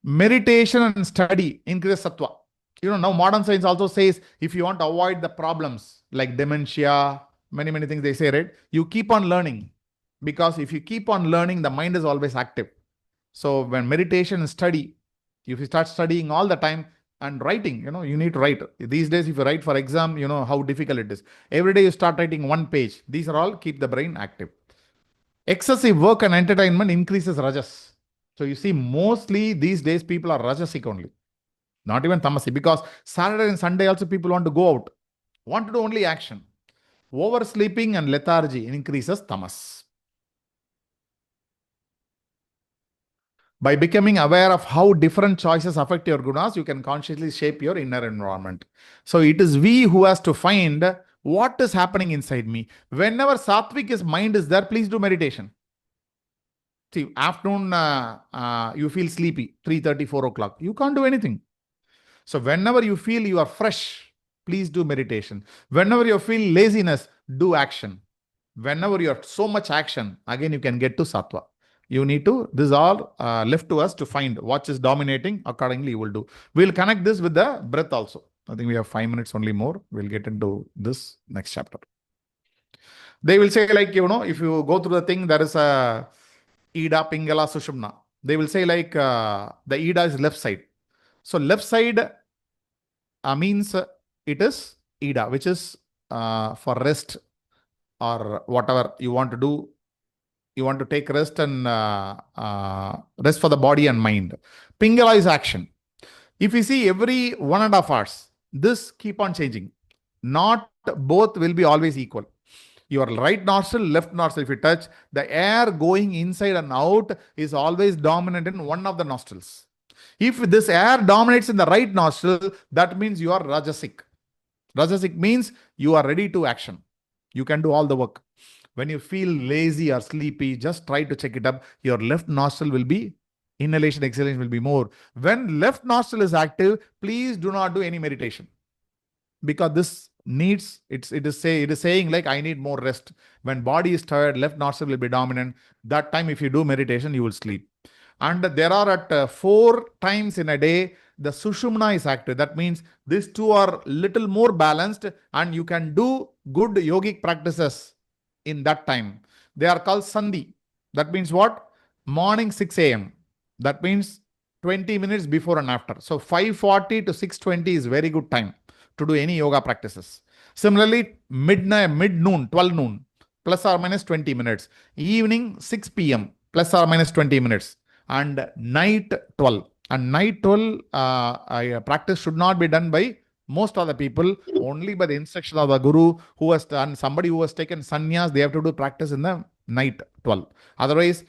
Meditation and study increase sattva. Now modern science also says, if you want to avoid the problems like dementia, many things they say, right? You keep on learning. Because if you keep on learning, the mind is always active. So when meditation and study, if you start studying all the time and writing, you need to write. These days, if you write for exam, you know how difficult it is. Every day you start writing one page. These are all keep the brain active. Excessive work and entertainment increases rajas. So you see, mostly these days people are rajasic only. Not even tamasic, because Saturday and Sunday also people want to go out. Want to do only action. Oversleeping and lethargy increases tamas. By becoming aware of how different choices affect your gunas, you can consciously shape your inner environment. So it is we who has to find what is happening inside me. Whenever sattvic mind is there, please do meditation. See, afternoon, you feel sleepy, 3:30, 4 o'clock. You can't do anything. So whenever you feel you are fresh, please do meditation. Whenever you feel laziness, do action. Whenever you have so much action, again you can get to sattva. You need to, this is all left to us to find what is dominating. Accordingly, you will do. We'll connect this with the breath also. I think we have 5 minutes only more. We'll get into this next chapter. They will say like, if you go through the thing, there is a Ida, Pingala, Sushumna. They will say like the Ida is left side. So left side means it is Ida, which is for rest or whatever you want to do. You want to take rest and rest for the body and mind. Pingala is action. If you see every 1.5 hours, this keep on changing. Not both will be always equal. Your right nostril, left nostril, if you touch, the air going inside and out is always dominant in one of the nostrils. If this air dominates in the right nostril, that means you are rajasic. Rajasic means you are ready to action. You can do all the work. When you feel lazy or sleepy, just try to check it up. Your left nostril will be, inhalation, exhalation will be more. When left nostril is active, please do not do any meditation. Because this needs, it is saying like, I need more rest. When body is tired, left nostril will be dominant. That time, if you do meditation, you will sleep. And there are at 4 times in a day, the Sushumna is active. That means these two are little more balanced, and you can do good yogic practices in that time. They are called Sandhi. That means what? Morning 6 a.m. That means 20 minutes before and after. So 5:40 to 6:20 is very good time to do any yoga practices. Similarly, midnight, mid-noon, 12 noon, plus or minus 20 minutes. Evening 6 p.m., plus or minus 20 minutes. And night 12. And night 12 practice should not be done by most of the people, only by the instruction of the guru who has done, somebody who has taken sannyas, they have to do practice in the night 12. Otherwise,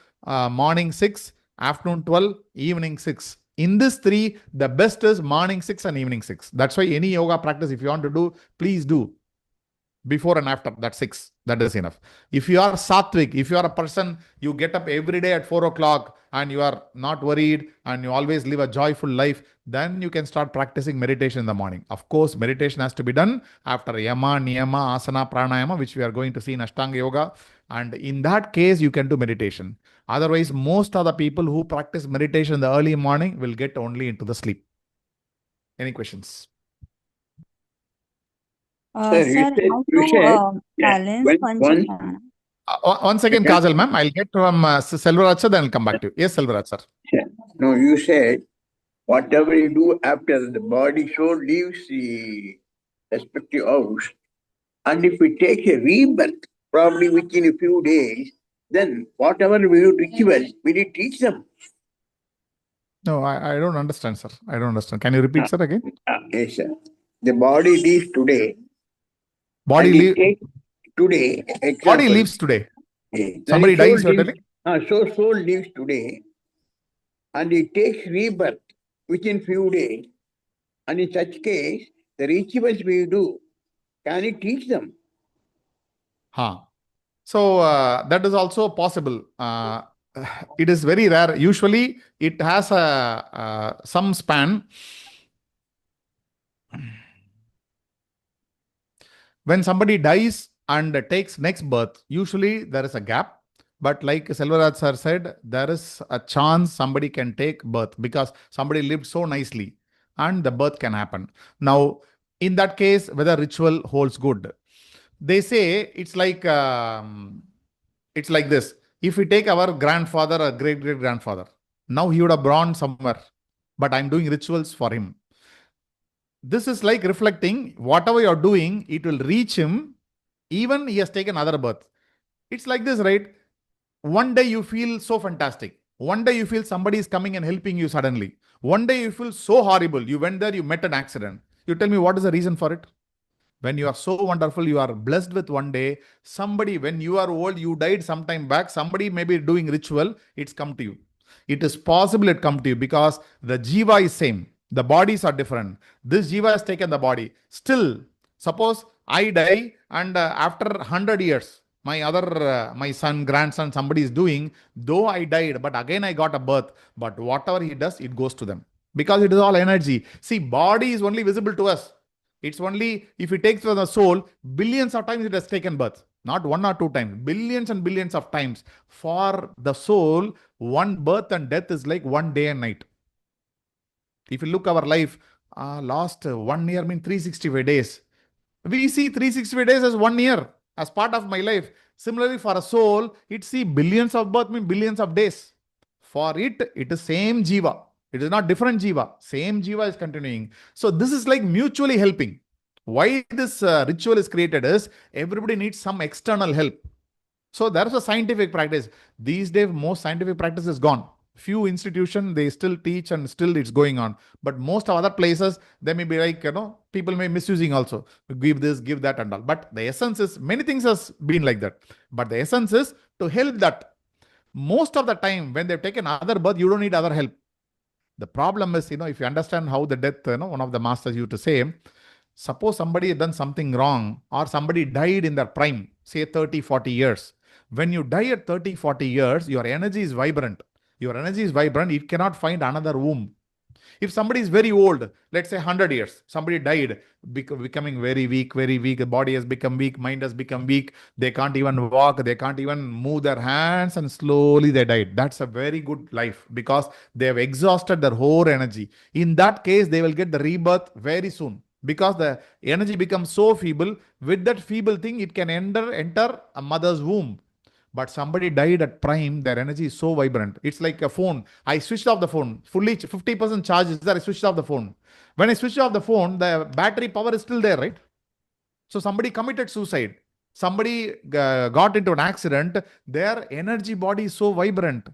morning 6, afternoon 12, evening 6. In this three, the best is morning 6 and evening 6. That's why any yoga practice, if you want to do, please do before and after that 6. That is enough. If you are sattvic, if you are a person, you get up every day at 4 o'clock and you are not worried and you always live a joyful life, then you can start practicing meditation in the morning. Of course, meditation has to be done after yama, niyama, asana, pranayama, which we are going to see in Ashtanga Yoga. And in that case, you can do meditation. Otherwise, most of the people who practice meditation in the early morning will get only into the sleep. Any questions? Sir, how to balance Panchaprana? One second, Kajal ma'am. I'll get from Selvaraj sir, then I'll come back to you. Yes, Selvaraj sir. No, you said whatever you do after the body soul leaves the respective house, and if we take a rebirth, probably within a few days, then whatever we do rituals, will it teach them? No, I don't understand, sir. I don't understand. Can you repeat, sir, again? Yes, sir. The body leaves today. Body leaves today. Example, body leaves today. Yes. Somebody dies, you're telling? Soul leaves today, and it takes rebirth within few days. And in such case, the rituals we do, can it teach them? So that is also possible. It is very rare. Usually, it has some span. When somebody dies and takes next birth, usually there is a gap. But like Selvaraj sir said, there is a chance somebody can take birth because somebody lived so nicely and the birth can happen. Now, in that case, whether ritual holds good, they say it's like this. If we take our grandfather or great-great-grandfather, now he would have born somewhere, but I'm doing rituals for him. This is like reflecting whatever you're doing, it will reach him, even he has taken other birth. It's like this, right? One day you feel so fantastic. One day you feel somebody is coming and helping you suddenly. One day you feel so horrible. You went there, you met an accident. You tell me what is the reason for it? When you are so wonderful, you are blessed with one day, somebody, when you are old, you died some time back, somebody may be doing ritual, it's come to you. It is possible it come to you because the jiva is same. The bodies are different. This jiva has taken the body. Still, suppose I die and after 100 years, my son, grandson, somebody is doing, though I died, but again I got a birth, but whatever he does, it goes to them. Because it is all energy. See, body is only visible to us. It's only, if it takes for the soul, billions of times it has taken birth. Not 1 or 2 times, billions and billions of times. For the soul, one birth and death is like 1 day and night. If you look our life, last 1 year means 365 days. We see 365 days as 1 year, as part of my life. Similarly, for a soul, it see billions of birth means billions of days. For it is same jiva. It is not different jiva. Same jiva is continuing. So this is like mutually helping. Why this ritual is created is everybody needs some external help. So there is a scientific practice. These days, most scientific practice is gone. Few institutions, they still teach and still it's going on. But most of other places, they may be like, people may misusing also. Give this, give that and all. But the essence is, many things has been like that. But the essence is to help that. Most of the time, when they've taken other birth, you don't need other help. The problem is, if you understand how the death, one of the masters used to say, suppose somebody had done something wrong or somebody died in their prime, say 30, 40 years. When you die at 30, 40 years, your energy is vibrant. Your energy is vibrant. It cannot find another womb. If somebody is very old, let's say 100 years, somebody died, becoming very weak, the body has become weak, mind has become weak, they can't even walk, they can't even move their hands, and slowly they died. That's a very good life because they have exhausted their whole energy. In that case, they will get the rebirth very soon because the energy becomes so feeble. With that feeble thing, it can enter a mother's womb. But somebody died at prime, their energy is so vibrant. It's like a phone. I switched off the phone, fully 50% charge is there, I switched off the phone. When I switched off the phone, the battery power is still there, right? So somebody committed suicide. Somebody got into an accident. Their energy body is so vibrant,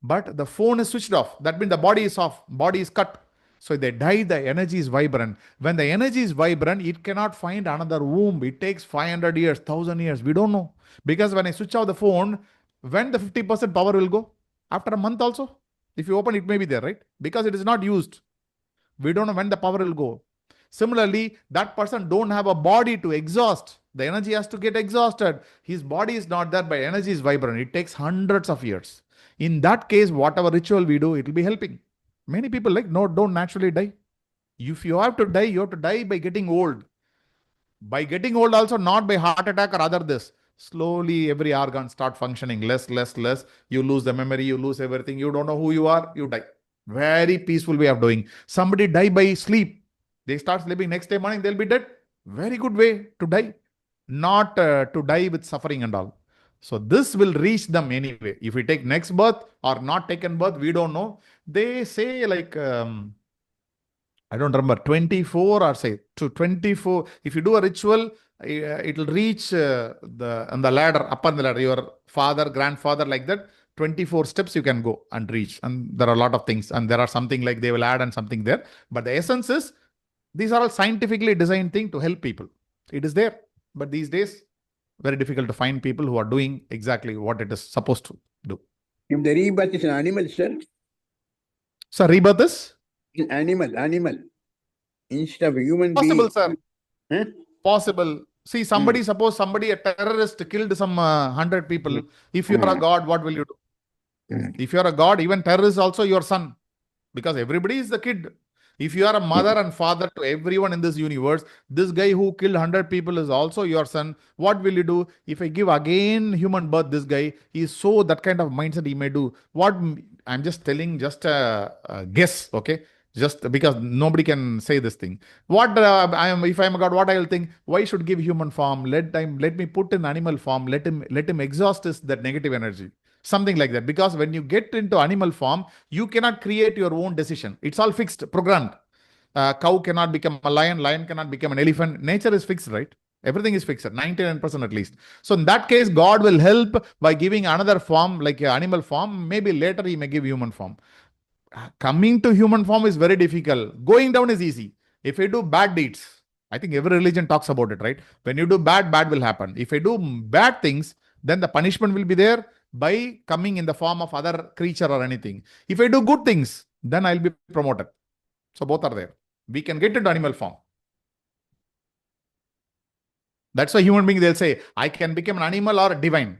but the phone is switched off. That means the body is off, body is cut. So they die, the energy is vibrant. When the energy is vibrant, it cannot find another womb. It takes 500 years, 1000 years. We don't know. Because when I switch off the phone, when the 50% power will go? After a month also? If you open, it may be there, right? Because it is not used. We don't know when the power will go. Similarly, that person don't have a body to exhaust. The energy has to get exhausted. His body is not there, but energy is vibrant. It takes hundreds of years. In that case, whatever ritual we do, it will be helping. Many people no, don't naturally die. If you have to die, you have to die by getting old. By getting old also, not by heart attack or other this. Slowly, every organ start functioning less. You lose the memory, you lose everything. You don't know who you are, you die. Very peaceful way of doing. Somebody die by sleep. They start sleeping, next day morning, they'll be dead. Very good way to die. Not to die with suffering and all. So this will reach them anyway. If we take next birth or not taken birth, we don't know. They say I don't remember, 24 or say to 24. If you do a ritual, it will reach on the ladder, up on the ladder, your father, grandfather, like that. 24 steps you can go and reach. And there are a lot of things. And there are something like they will add and something there. But the essence is, these are all scientifically designed things to help people. It is there. But these days, very difficult to find people who are doing exactly what it is supposed to do. If the rebirth is an animal, sir? So rebirth is? Animal. Instead of a human possible, being. Sir. Huh? Possible. See, suppose a terrorist killed some 100 people. If you are a god, what will you do? If you are a god, even terrorist also your son. Because everybody is the kid. If you are a mother and father to everyone in this universe, this guy who killed 100 people is also your son. What will you do? If I give again human birth, this guy, he is so that kind of mindset he may do. What I'm just telling, just a guess, okay? Just because nobody can say this thing. What if I'm a god, what I will think? Why should give human form? Let me put in animal form. Let him exhaust that negative energy. Something like that. Because when you get into animal form, you cannot create your own decision. It's all fixed, programmed. Cow cannot become a lion cannot become an elephant. Nature is fixed, right? Everything is fixed, 99% at least. So in that case, God will help by giving another form, like an animal form. Maybe later he may give human form. Coming to human form is very difficult. Going down is easy. If you do bad deeds, I think every religion talks about it, right? When you do bad will happen. If I do bad things, then the punishment will be there by coming in the form of other creature or anything. If I do good things, then I'll be promoted. So both are there. We can get into animal form. That's why human being, they'll say, I can become an animal or a divine.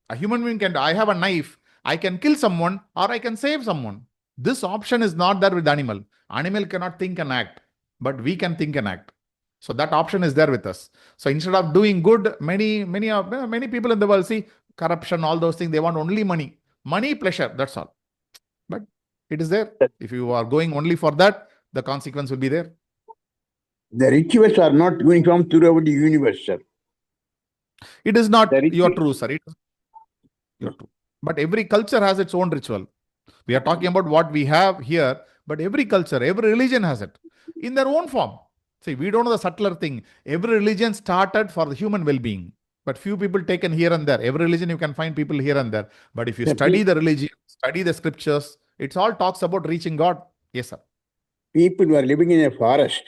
A human being can, I have a knife, I can kill someone or I can save someone. This option is not there with animal. Animal cannot think and act, but we can think and act. So that option is there with us. So instead of doing good, many people in the world see corruption, all those things. They want only money, pleasure. That's all. But it is there. If you are going only for that, the consequence will be there. The rituals are not uniform throughout the universe, sir. It is not. You are true, sir. You are true. But every culture has its own ritual. We are talking about what we have here, but every culture, every religion has it in their own form. See, we don't know the subtler thing. Every religion started for the human well-being, but few people taken here and there. Every religion you can find people here and there. But if you study the religion, study the scriptures, it all talks about reaching God. Yes, sir. People who are living in a forest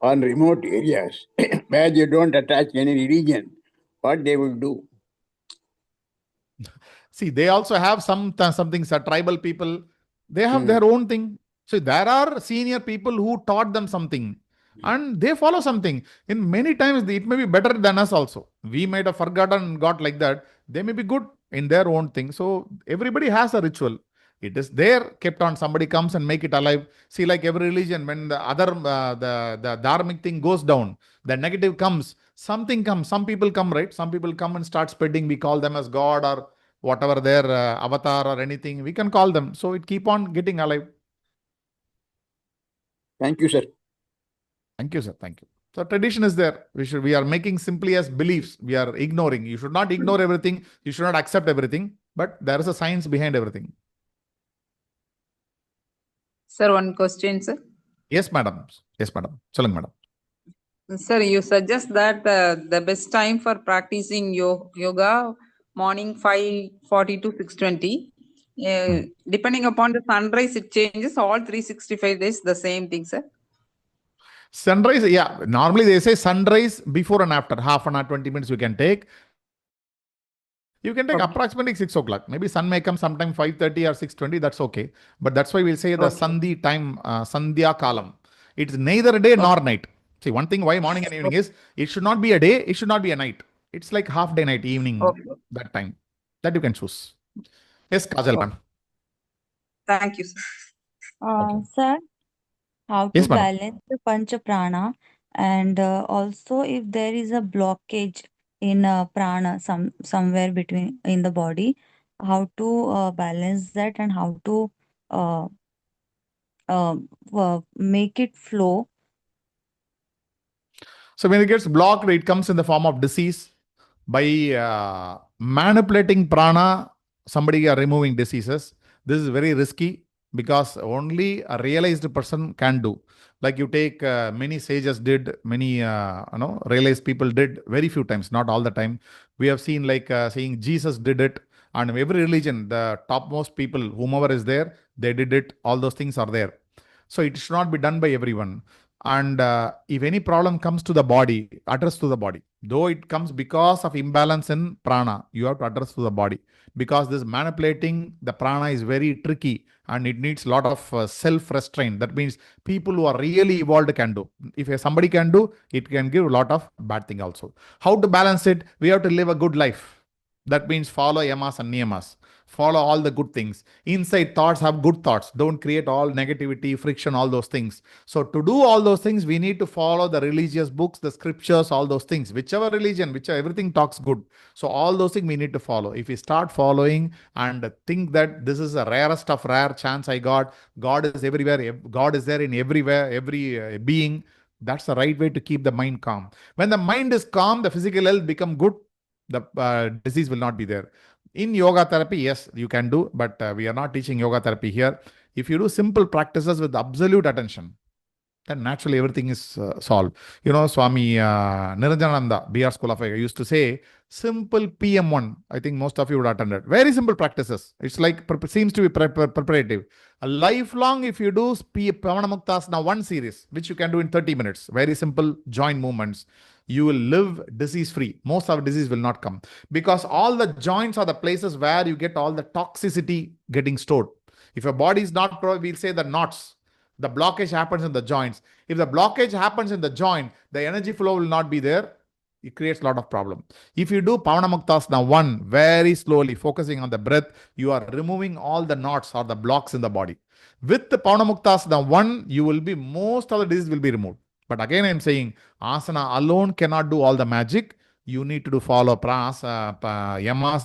or remote areas where they don't attach any religion, what they will do? See, they also have something, tribal people. They have their own thing. So there are senior people who taught them something and they follow something. In many times, it may be better than us also. We might have forgotten God like that. They may be good in their own thing. So everybody has a ritual. It is there, kept on. Somebody comes and make it alive. See, like every religion, when the other the dharmic thing goes down, the negative comes. Something comes. Some people come, right? Some people come and start spreading. We call them as God or whatever their avatar or anything. We can call them. So it keep on getting alive. Thank you, sir. Thank you, sir. Thank you. So tradition is there. We are making simply as beliefs. We are ignoring. You should not ignore everything. You should not accept everything. But there is a science behind everything. Sir, one question, sir. Yes, madam. Yes, madam. Solung, madam. Sir, you suggest that the best time for practicing yoga morning 5:40 to 6:20. Depending upon the sunrise, it changes all 365 days. The same thing, sir. Sunrise, yeah. Normally they say sunrise before and after. Half an hour, 20 minutes you can take. You can take approximately 6 o'clock. Maybe sun may come sometime 5:30 or 6:20. That's okay. But that's why we'll say the Sandhi time, Sandhya Kalam. It's neither day nor night. See, one thing why morning and evening is, it should not be a day, it should not be a night. It's like half day, night, evening, that time. That you can choose. Yes, Kajal ma'am. Thank you, sir. Sir, how to Yes, madam. balance the Pancha Prana, and also if there is a blockage in prana somewhere between in the body, how to balance that and how to uh, make it flow. So when it gets blocked, it comes in the form of disease. By manipulating prana, somebody are removing diseases. This is very risky because only a realized person can do. Like you take many sages did, many realized people did very few times, not all the time. We have seen like saying Jesus did it, and every religion, the topmost people, whomever is there, they did it. All those things are there. So it should not be done by everyone. And if any problem comes to the body, address to the body. Though it comes because of imbalance in prana, you have to address to the body. Because this manipulating the prana is very tricky and it needs a lot of self-restraint. That means people who are really evolved can do. If somebody can do, it can give a lot of bad thing also. How to balance it? We have to live a good life. That means follow yamas and niyamas. Follow all the good things. Inside thoughts, have good thoughts. Don't create all negativity, friction, all those things. So to do all those things, we need to follow the religious books, the scriptures, all those things. Whichever religion, whichever everything talks good. So all those things we need to follow. If we start following and think that this is the rarest of rare chance I got, God is everywhere, God is there in everywhere, every being. That's the right way to keep the mind calm. When the mind is calm, the physical health become good. The disease will not be there. In yoga therapy, yes, you can do, but we are not teaching yoga therapy here. If you do simple practices with absolute attention, then naturally everything is solved. You know, Swami Niranjananda, BR School of Yoga, used to say, simple PM1. I think most of you would attend it. Very simple practices. It's like, seems to be preparative. A lifelong, if you do Pavana Muktasana 1 series, which you can do in 30 minutes, very simple joint movements, you will live disease-free. Most of disease will not come. Because all the joints are the places where you get all the toxicity getting stored. If your body is not, we'll say the knots. The blockage happens in the joints. If the blockage happens in the joint, the energy flow will not be there. It creates a lot of problem. If you do Pavana Muktasana 1 very slowly, focusing on the breath, you are removing all the knots or the blocks in the body. With the Pavana Muktasana 1, you will be, most of the disease will be removed. But again, I'm saying, asana alone cannot do all the magic. You need to do follow yamas,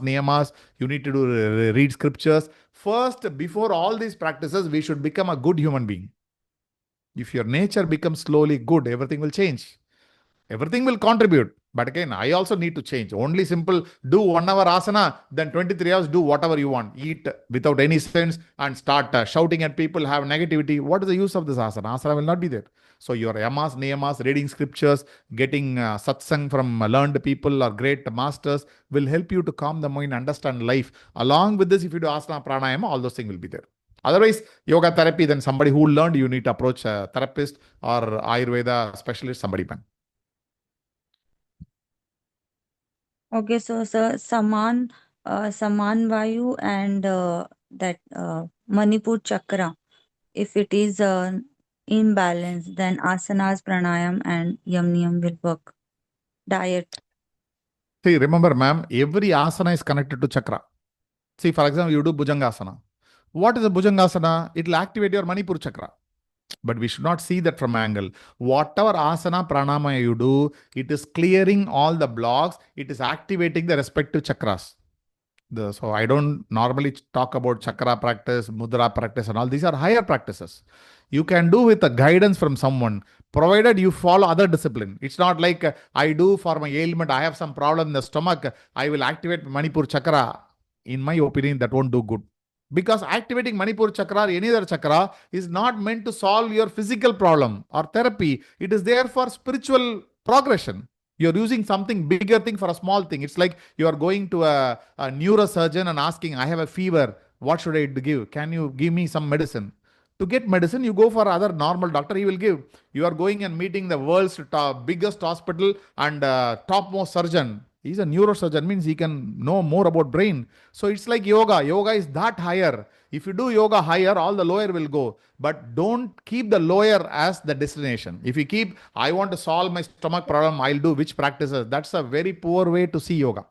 niyamas. You need to do read scriptures. First, before all these practices, we should become a good human being. If your nature becomes slowly good, everything will change. Everything will contribute. But again, I also need to change. Only simple, do 1 hour asana, then 23 hours, do whatever you want. Eat without any sense and start shouting at people, have negativity. What is the use of this asana? Asana will not be there. So your yamas, niyamas, reading scriptures, getting satsang from learned people or great masters will help you to calm the mind, understand life. Along with this, if you do asana, pranayama, all those things will be there. Otherwise, yoga therapy, then somebody who learned, you need to approach a therapist or Ayurveda specialist, somebody, man. Okay, so Saman Vayu and that Manipur Chakra, if it is imbalance, then asanas, pranayam, and yam niyam will work. Diet. See, remember, ma'am, every asana is connected to chakra. See, for example, you do Bhujangasana. What is a Bhujangasana? It will activate your Manipur chakra. But we should not see that from angle. Whatever asana, pranayama you do, it is clearing all the blocks. It is activating the respective chakras. So I don't normally talk about chakra practice, mudra practice and all. These are higher practices. You can do with a guidance from someone, provided you follow other discipline. It's not like I do for my ailment, I have some problem in the stomach, I will activate Manipur chakra. In my opinion, that won't do good. Because activating Manipur chakra or any other chakra is not meant to solve your physical problem or therapy. It is there for spiritual progression. You're using something bigger thing for a small thing. It's like you are going to a neurosurgeon and asking, I have a fever. What should I give? Can you give me some medicine? To get medicine, you go for other normal doctor, he will give. You are going and meeting the world's biggest hospital and topmost surgeon. He's a neurosurgeon, means he can know more about brain. So it's like yoga. Yoga is that higher. If you do yoga higher, all the lower will go. But don't keep the lower as the destination. If you keep, I want to solve my stomach problem, I'll do which practices. That's a very poor way to see yoga.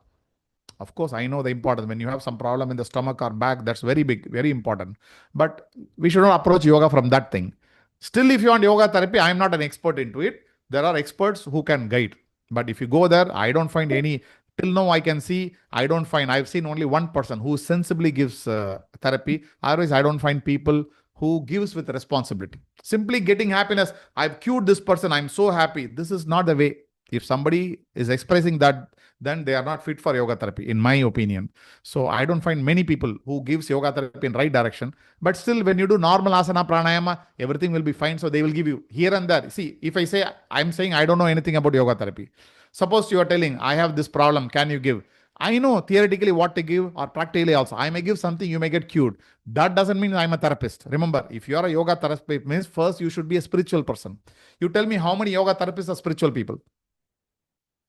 Of course, I know the importance. When you have some problem in the stomach or back, that's very big, very important. But we should not approach yoga from that thing. Still, if you want yoga therapy, I am not an expert into it. There are experts who can guide. But if you go there, I don't find any, till now I can see, I've seen only one person who sensibly gives therapy. Otherwise, I don't find people who gives with responsibility. Simply getting happiness, I've cured this person, I'm so happy. This is not the way. If somebody is expressing that, then they are not fit for yoga therapy, in my opinion. So I don't find many people who gives yoga therapy in right direction. But still, when you do normal asana, pranayama, everything will be fine. So they will give you here and there. See, if I say, I'm saying I don't know anything about yoga therapy. Suppose you are telling, I have this problem, can you give? I know theoretically what to give, or practically also. I may give something, you may get cured. That doesn't mean I'm a therapist. Remember, if you are a yoga therapist, means first you should be a spiritual person. You tell me how many yoga therapists are spiritual people.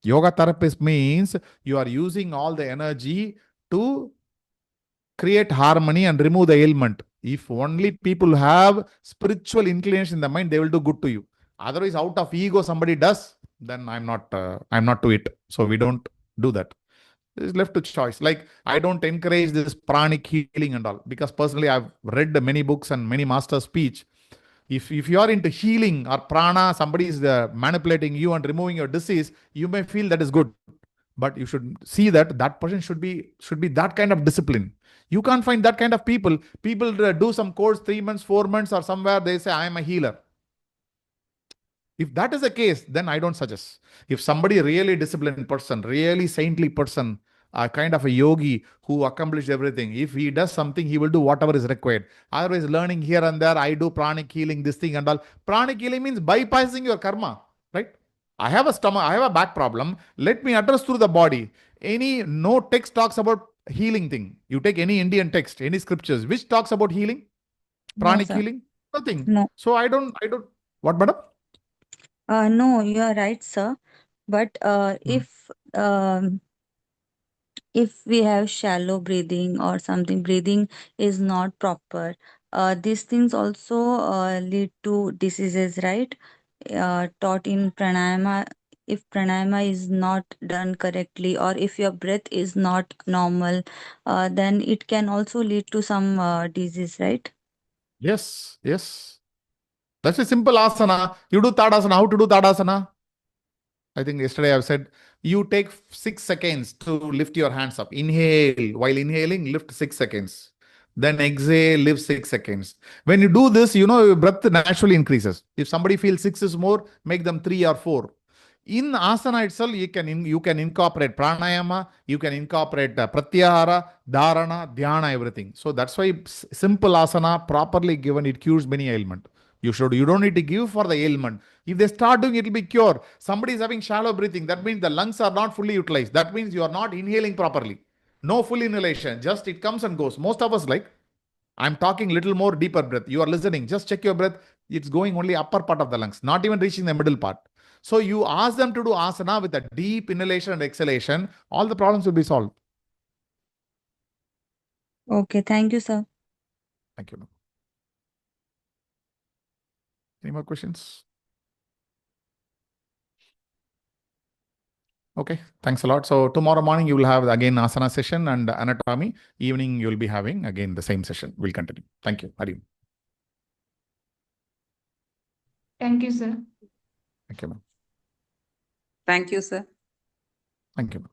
Yoga therapist means you are using all the energy to create harmony and remove the ailment. If only people have spiritual inclination in the mind, they will do good to you. Otherwise, out of ego, somebody does, then I'm not to it. So we don't do that. It's left to choice. Like, I don't encourage this pranic healing and all, because personally I've read many books and many master speech. If you are into healing or prana, somebody is manipulating you and removing your disease, you may feel that is good. But you should see that that person should be that kind of discipline. You can't find that kind of people. People do some course 3 months, 4 months, or somewhere they say, I am a healer. If that is the case, then I don't suggest. If somebody really disciplined person, really saintly person, a kind of a yogi who accomplished everything, if he does something, he will do whatever is required. Otherwise, learning here and there, I do pranic healing, this thing and all. Pranic healing means bypassing your karma, right? I have a stomach, I have a back problem. Let me address through the body. No text talks about healing thing. You take any Indian text, any scriptures, which talks about healing, No, pranic sir. healing, nothing. No. So I don't. What, madam? No, you are right, sir. But if we have shallow breathing or something, breathing is not proper, these things also lead to diseases, right? Taught in pranayama, if pranayama is not done correctly, or if your breath is not normal, then it can also lead to some disease, right? Yes, yes. That's a simple asana. You do Tadasana. How to do Tadasana? I think yesterday I've said, you take 6 seconds to lift your hands up. Inhale. While inhaling, lift 6 seconds. Then exhale, lift 6 seconds. When you do this, your breath naturally increases. If somebody feels 6 is more, make them 3 or 4. In asana itself, you can incorporate pranayama, you can incorporate pratyahara, dharana, dhyana, everything. So that's why simple asana, properly given, it cures many ailment. You don't need to give for the ailment. If they start doing it, will be cure. Somebody is having shallow breathing. That means the lungs are not fully utilized. That means you are not inhaling properly. No full inhalation. Just it comes and goes. Most of us I'm talking little more deeper breath. You are listening. Just check your breath. It's going only upper part of the lungs, not even reaching the middle part. So you ask them to do asana with a deep inhalation and exhalation. All the problems will be solved. Okay, thank you, sir. Thank you. Any more questions? Okay, thanks a lot. So tomorrow morning you will have again asana session and anatomy. Evening you will be having again the same session. We'll continue. Thank you. Hari. Thank you, sir. Thank you, ma'am. Thank you, sir. Thank you, ma'am.